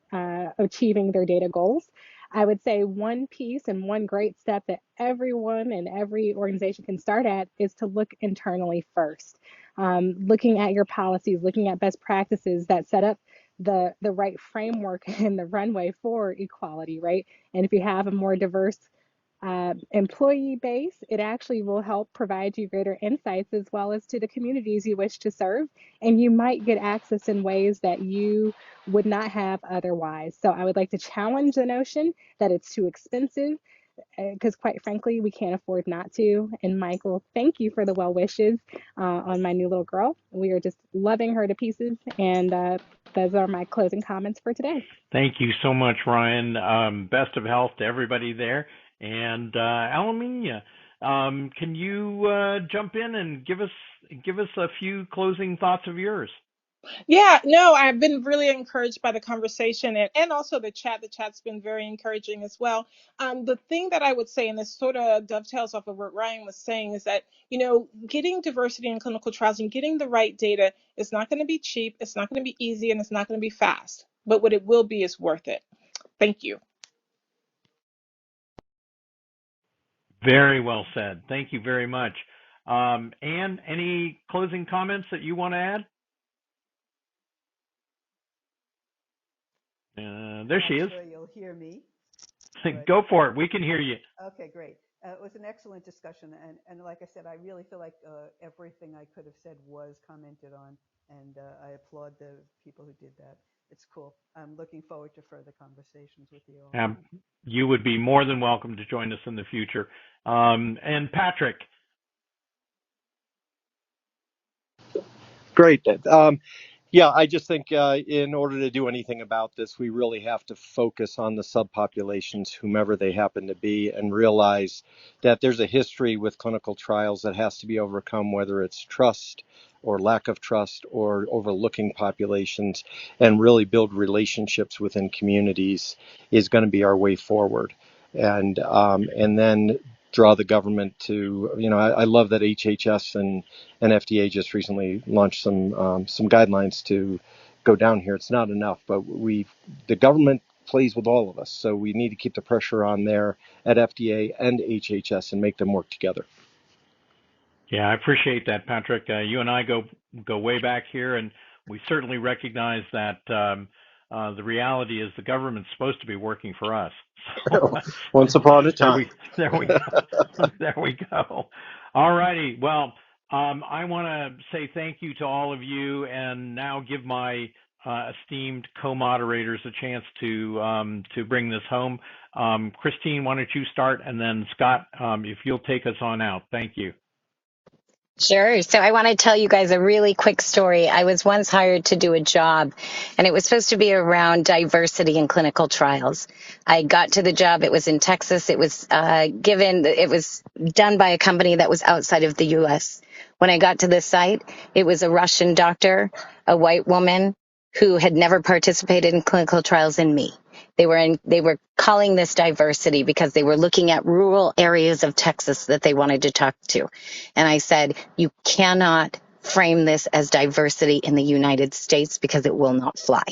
S7: achieving their data goals. I would say one piece and one great step that everyone and every organization can start at is to look internally first. Looking at your policies, looking at best practices that set up the right framework and the runway for equality, right? And if you have a more diverse employee base, it actually will help provide you greater insights as well as to the communities you wish to serve. And you might get access in ways that you would not have otherwise. So I would like to challenge the notion that it's too expensive, because quite frankly, we can't afford not to. And Michael, thank you for the well wishes on my new little girl. We are just loving her to pieces. And those are my closing comments for today.
S2: Thank you so much, Ryan. Best of health to everybody there. And Alamina, can you jump in and give us a few closing thoughts of yours?
S9: Yeah, no, I've been really encouraged by the conversation and also the chat. The chat's been very encouraging as well. The thing that I would say, and this sort of dovetails off of what Ryan was saying, is that, getting diversity in clinical trials and getting the right data is not going to be cheap, it's not going to be easy, and it's not going to be fast. But what it will be is worth it. Thank you.
S2: Very well said. Thank you very much. Anne, any closing comments that you want to add? There she
S10: Not
S2: is.
S10: sure you'll hear me, but
S2: Go for it. We can hear you.
S10: okay, great. It was an excellent discussion, and like I said, I really feel like everything I could have said was commented on, and I applaud the people who did that. It's cool. I'm looking forward to further conversations with you all.
S2: You would be more than welcome to join us in the future. And Patrick.
S12: Great. Yeah, I just think in order to do anything about this, we really have to focus on the subpopulations, whomever they happen to be, and realize that there's a history with clinical trials that has to be overcome, whether it's trust or lack of trust or overlooking populations, and really build relationships within communities is going to be our way forward. And then draw the government to, I love that HHS and FDA just recently launched some guidelines to go down here. It's not enough, but the government plays with all of us, so we need to keep the pressure on there at FDA and HHS and make them work together.
S2: Yeah, I appreciate that, Patrick. You and I go way back here, and we certainly recognize that the reality is the government's supposed to be working for us. So
S12: Once upon a
S2: there
S12: time.
S2: we go. There we go. All righty. Well, I want to say thank you to all of you, and now give my esteemed co-moderators a chance to bring this home. Christine, why don't you start, and then Scott, if you'll take us on out. Thank you.
S4: Sure. So I want to tell you guys a really quick story. I was once hired to do a job, and it was supposed to be around diversity in clinical trials. I got to the job. It was in Texas. It was it was done by a company that was outside of the U.S. When I got to the site, it was a Russian doctor, a white woman who had never participated in clinical trials, and me. They were calling this diversity because they were looking at rural areas of Texas that they wanted to talk to. And I said, you cannot frame this as diversity in the United States because it will not fly.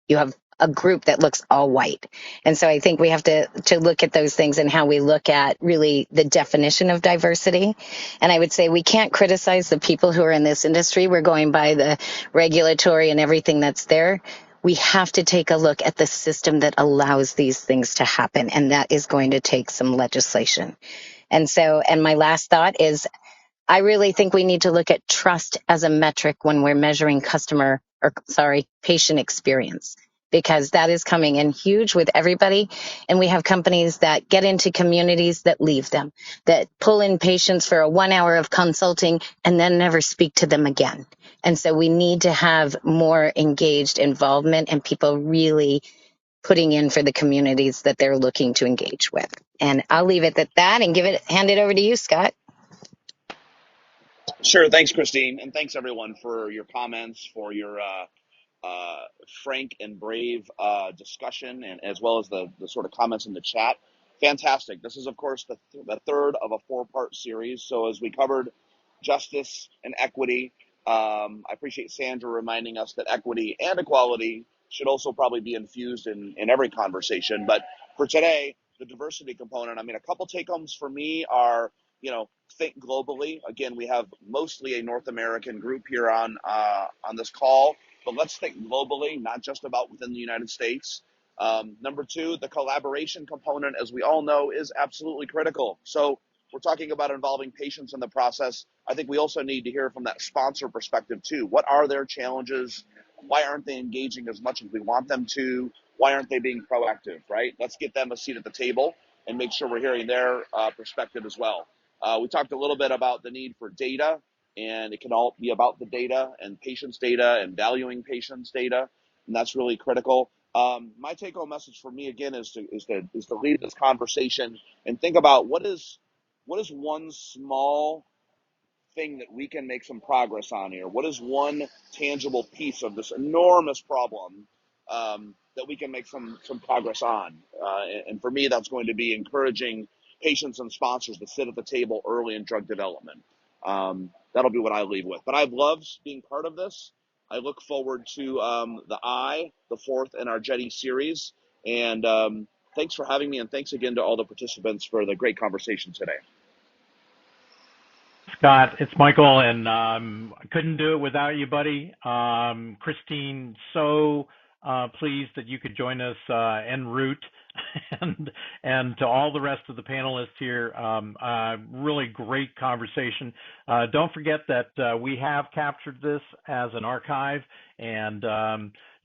S4: You have a group that looks all white. And so I think we have to look at those things and how we look at really the definition of diversity. And I would say we can't criticize the people who are in this industry. We're going by the regulatory and everything that's there. We have to take a look at the system that allows these things to happen. And that is going to take some legislation. And my last thought is, I really think we need to look at trust as a metric when we're measuring patient experience, because that is coming in huge with everybody. And we have companies that get into communities that leave them, that pull in patients for a 1 hour of consulting and then never speak to them again. And so we need to have more engaged involvement and people really putting in for the communities that they're looking to engage with. And I'll leave it at that and hand it over to you, Scott.
S3: Sure. Thanks, Christine. And thanks, everyone, for your comments, for your frank and brave discussion, and as well as the sort of comments in the chat. Fantastic. This is, of course, the third of a four-part series. So as we covered justice and equity, I appreciate Sandra reminding us that equity and equality should also probably be infused in every conversation. But for today, the diversity component, I mean, a couple take homes for me are, think globally. Again, we have mostly a North American group here on this call, but let's think globally, not just about within the United States. Number two, the collaboration component, as we all know, is absolutely critical. So we're talking about involving patients in the process. I think we also need to hear from that sponsor perspective too. What are their challenges? Why aren't they engaging as much as we want them to? Why aren't they being proactive, right? Let's get them a seat at the table and make sure we're hearing their perspective as well. We talked a little bit about the need for data, and it can all be about the data and patients' data and valuing patients' data, and that's really critical. My take-home message for me again is to lead this conversation and think about what is one small thing that we can make some progress on here? What is one tangible piece of this enormous problem that we can make some progress on? And for me, that's going to be encouraging patients and sponsors to sit at the table early in drug development. That'll be what I leave with. But I've loved being part of this. I look forward to the fourth in our J.E.D.I series. And thanks for having me, and thanks again to all the participants for the great conversation today.
S2: Scott, it's Michael, and I couldn't do it without you, buddy. Christine, so pleased that you could join us en route, and to all the rest of the panelists here, really great conversation. Don't forget that we have captured this as an archive, and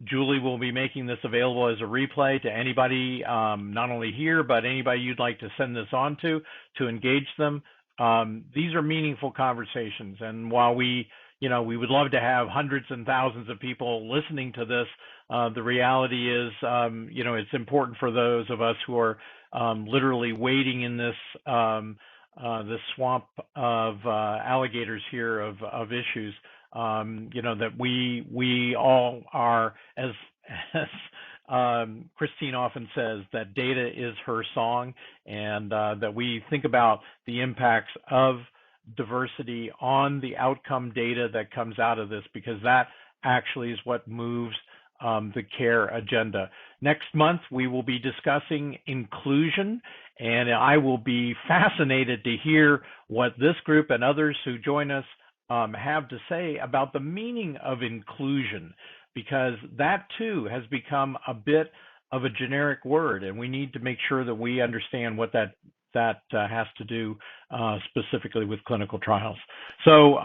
S2: Julie will be making this available as a replay to anybody, not only here, but anybody you'd like to send this on to engage them. These are meaningful conversations, and while we would love to have hundreds and thousands of people listening to this, the reality is, it's important for those of us who are literally wading in this swamp of alligators here of issues. That we all are, as Christine often says, that data is her song, and that we think about the impacts of diversity on the outcome data that comes out of this, because that actually is what moves the care agenda. Next month, we will be discussing inclusion, and I will be fascinated to hear what this group and others who join us have to say about the meaning of inclusion, because that too has become a bit of a generic word, and we need to make sure that we understand what that has to do specifically with clinical trials. So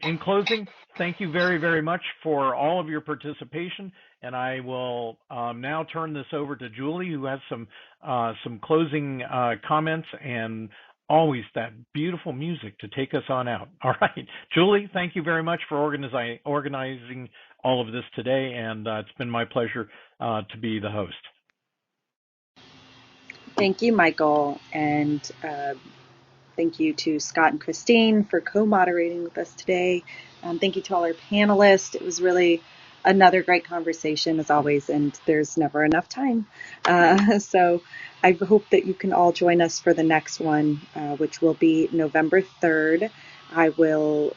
S2: in closing, thank you very, very much for all of your participation, and I will now turn this over to Julie, who has some closing comments and always that beautiful music to take us on out. All right, Julie, thank you very much for organizing all of this today, and it's been my pleasure to be the host.
S1: Thank you, Michael, and thank you to Scott and Christine for co-moderating with us today. Thank you to all our panelists. It was really another great conversation, as always, and there's never enough time. So I hope that you can all join us for the next one, which will be November 3rd. I will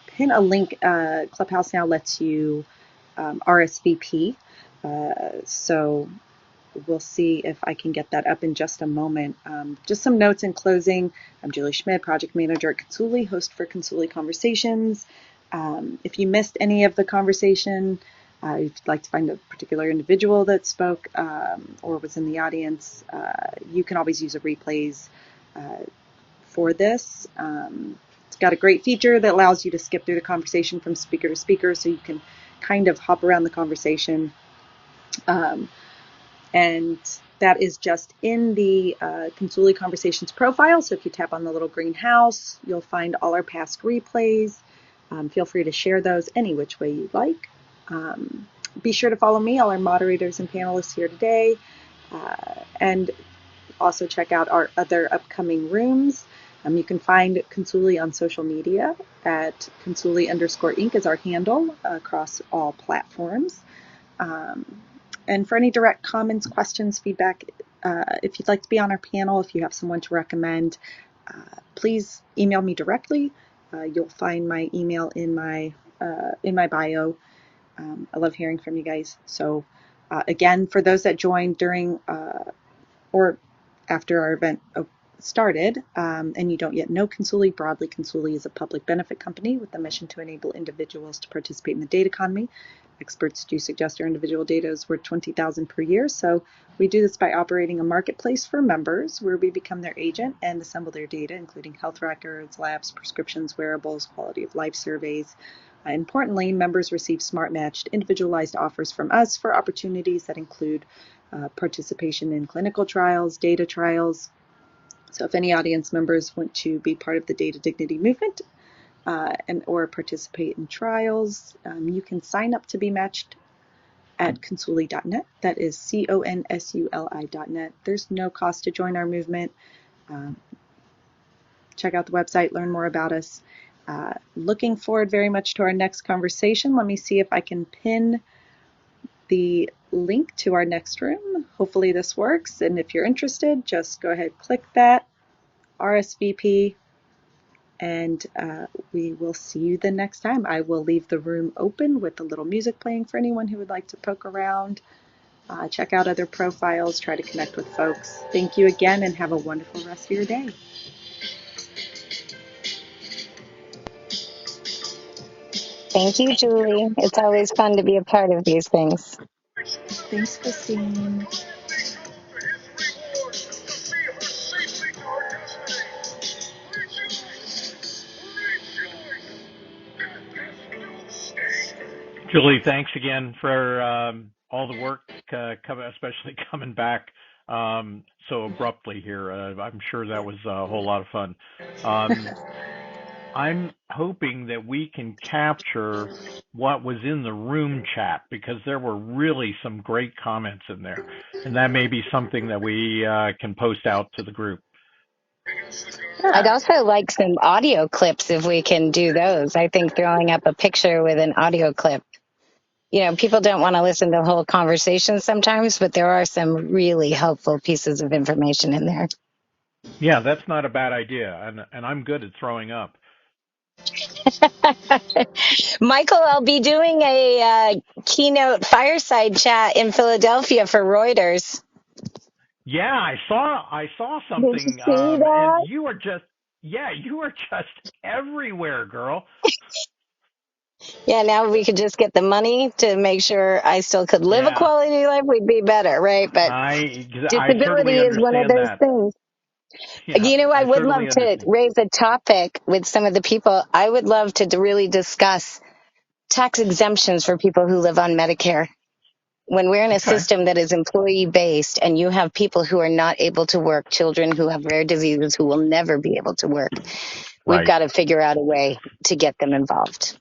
S1: pin a link. Clubhouse now lets you RSVP. So we'll see if I can get that up in just a moment. Just some notes in closing. I'm Julie Schmidt, project manager at Consuli, host for Consuli Conversations. If you missed any of the conversation, if you'd like to find a particular individual that spoke or was in the audience, you can always use a replays for this. It's got a great feature that allows you to skip through the conversation from speaker to speaker, so you can kind of hop around the conversation. And that is just in the Consuli Conversations profile. So if you tap on the little green house, you'll find all our past replays. Feel free to share those any which way you'd like. Be sure to follow me, all our moderators and panelists here today. And also check out our other upcoming rooms. You can find Consuli on social media at Consuli_Inc. is our handle across all platforms. And for any direct comments, questions, feedback, if you'd like to be on our panel, if you have someone to recommend, please email me directly. You'll find my email in my bio. I love hearing from you guys. So again, for those that joined during or after our event started, and you don't yet know Consuli, broadly, Consuli is a public benefit company with the mission to enable individuals to participate in the data economy. Experts do suggest our individual data is worth $20,000 per year. So we do this by operating a marketplace for members where we become their agent and assemble their data, including health records, labs, prescriptions, wearables, quality of life surveys. Importantly, members receive smart matched, individualized offers from us for opportunities that include participation in clinical trials, data trials. So if any audience members want to be part of the data dignity movement or participate in trials, you can sign up to be matched at consuli.net. That is consuli.net. There's no cost to join our movement. Check out the website, learn more about us. Looking forward very much to our next conversation. Let me see if I can pin the link to our next room. Hopefully this works. And if you're interested, just go ahead, click that, RSVP, and we will see you the next time. I will leave the room open with a little music playing for anyone who would like to poke around, check out other profiles, try to connect with folks. Thank you again and have a wonderful rest of your day.
S4: Thank you, Julie. It's always fun to be a part of these things.
S1: Thanks, Christine.
S2: Julie, thanks again for all the work, especially coming back so abruptly here. I'm sure that was a whole lot of fun. I'm hoping that we can capture what was in the room chat because there were really some great comments in there. And that may be something that we can post out to the group.
S4: I'd also like some audio clips if we can do those. I think throwing up a picture with an audio clip. You know, people don't want to listen to the whole conversation sometimes, but there are some really helpful pieces of information in there.
S2: Yeah, that's not a bad idea. And I'm good at throwing up.
S4: Michael, I'll be doing a keynote fireside chat in Philadelphia for Reuters.
S2: Yeah, I saw
S4: Did you
S2: something,
S4: see
S2: and
S4: that?
S2: you are just everywhere, girl.
S4: Yeah, now we could just get the money to make sure I still could live a
S2: Yeah,
S4: quality life. We'd be better, right? But
S2: I certainly
S4: disability is one of
S2: understand
S4: those
S2: that.
S4: things.
S2: Yeah,
S4: You know, I
S2: I
S4: would love
S2: certainly
S4: to
S2: understand.
S4: raise a topic with some of the people. I would love to really discuss tax exemptions for people who live on Medicare. When we're in a
S2: Okay,
S4: system that is employee based and you have people who are not able to work, children who have rare diseases who will never be able to work, we've
S2: right.
S4: got to figure out a way to get them involved.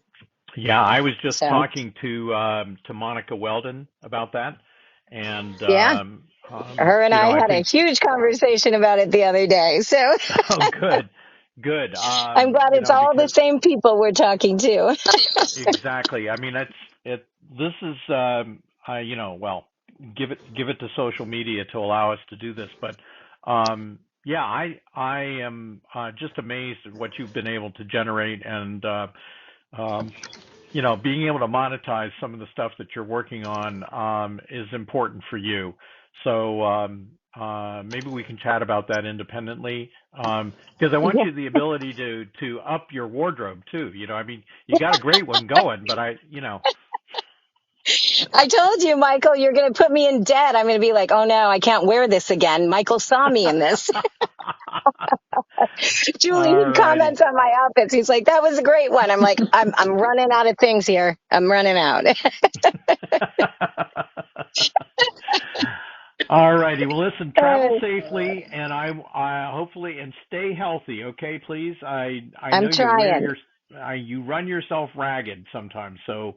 S2: Yeah, I was just
S4: So,
S2: talking to Monica Weldon about that, and
S4: yeah, her and I
S2: I
S4: had a
S2: think
S4: huge conversation about it the other day. So
S2: oh, good.
S4: I'm glad it's all the
S2: Because
S4: same people we're talking to.
S2: exactly. I mean, that's it. This is, well, give it to social media to allow us to do this. But yeah, I am just amazed at what you've been able to generate, and um, being able to monetize some of the stuff that you're working on is important for you. So maybe we can chat about that independently because I want
S4: Yeah.
S2: you the ability to up your wardrobe too. I mean, you got a great one going, but
S4: I told you, Michael, you're going to put me in debt. I'm going to be like, oh no, I can't wear this again. Michael saw me in this. Julie,
S2: All
S4: he
S2: righty.
S4: comments on my outfits. He's like, that was a great one. I'm like, I'm running out of things here. I'm running out.
S2: All righty. Well, listen, travel safely, and I hopefully and stay healthy. Okay, please. I
S4: I'm
S2: know you wear
S4: trying.
S2: your you run yourself ragged sometimes, so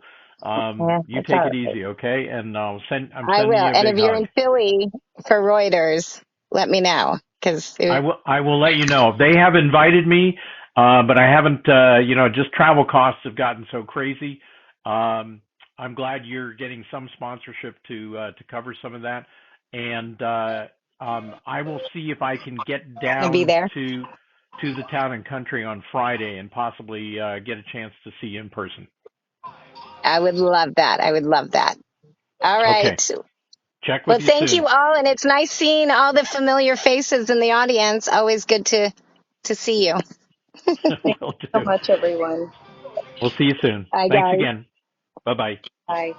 S4: Yeah,
S2: you
S4: that's all
S2: take it
S4: right.
S2: easy, okay? And I'm
S4: I
S2: sending
S4: will.
S2: you a
S4: And
S2: big
S4: if you're
S2: hug.
S4: in Philly for Reuters, let me know. Because,
S2: I will let you know. They have invited me, but I haven't. Just travel costs have gotten so crazy. I'm glad you're getting some sponsorship to cover some of that, and I will see if I can get
S4: to be
S2: down
S4: there.
S2: to. to the town and country on Friday and possibly get a chance to see you in person.
S4: I would love that. I would love that. All
S2: Okay.
S4: right.
S2: Check with
S4: Well,
S2: you
S4: thank
S2: soon.
S4: you all, and it's nice seeing all the familiar faces in the audience. Always good to see you.
S1: Thank
S2: Will
S1: you so
S2: do.
S1: much, everyone.
S2: We'll see you soon.
S4: Bye,
S2: Thanks
S4: guys.
S2: again. Bye-bye.
S1: Bye.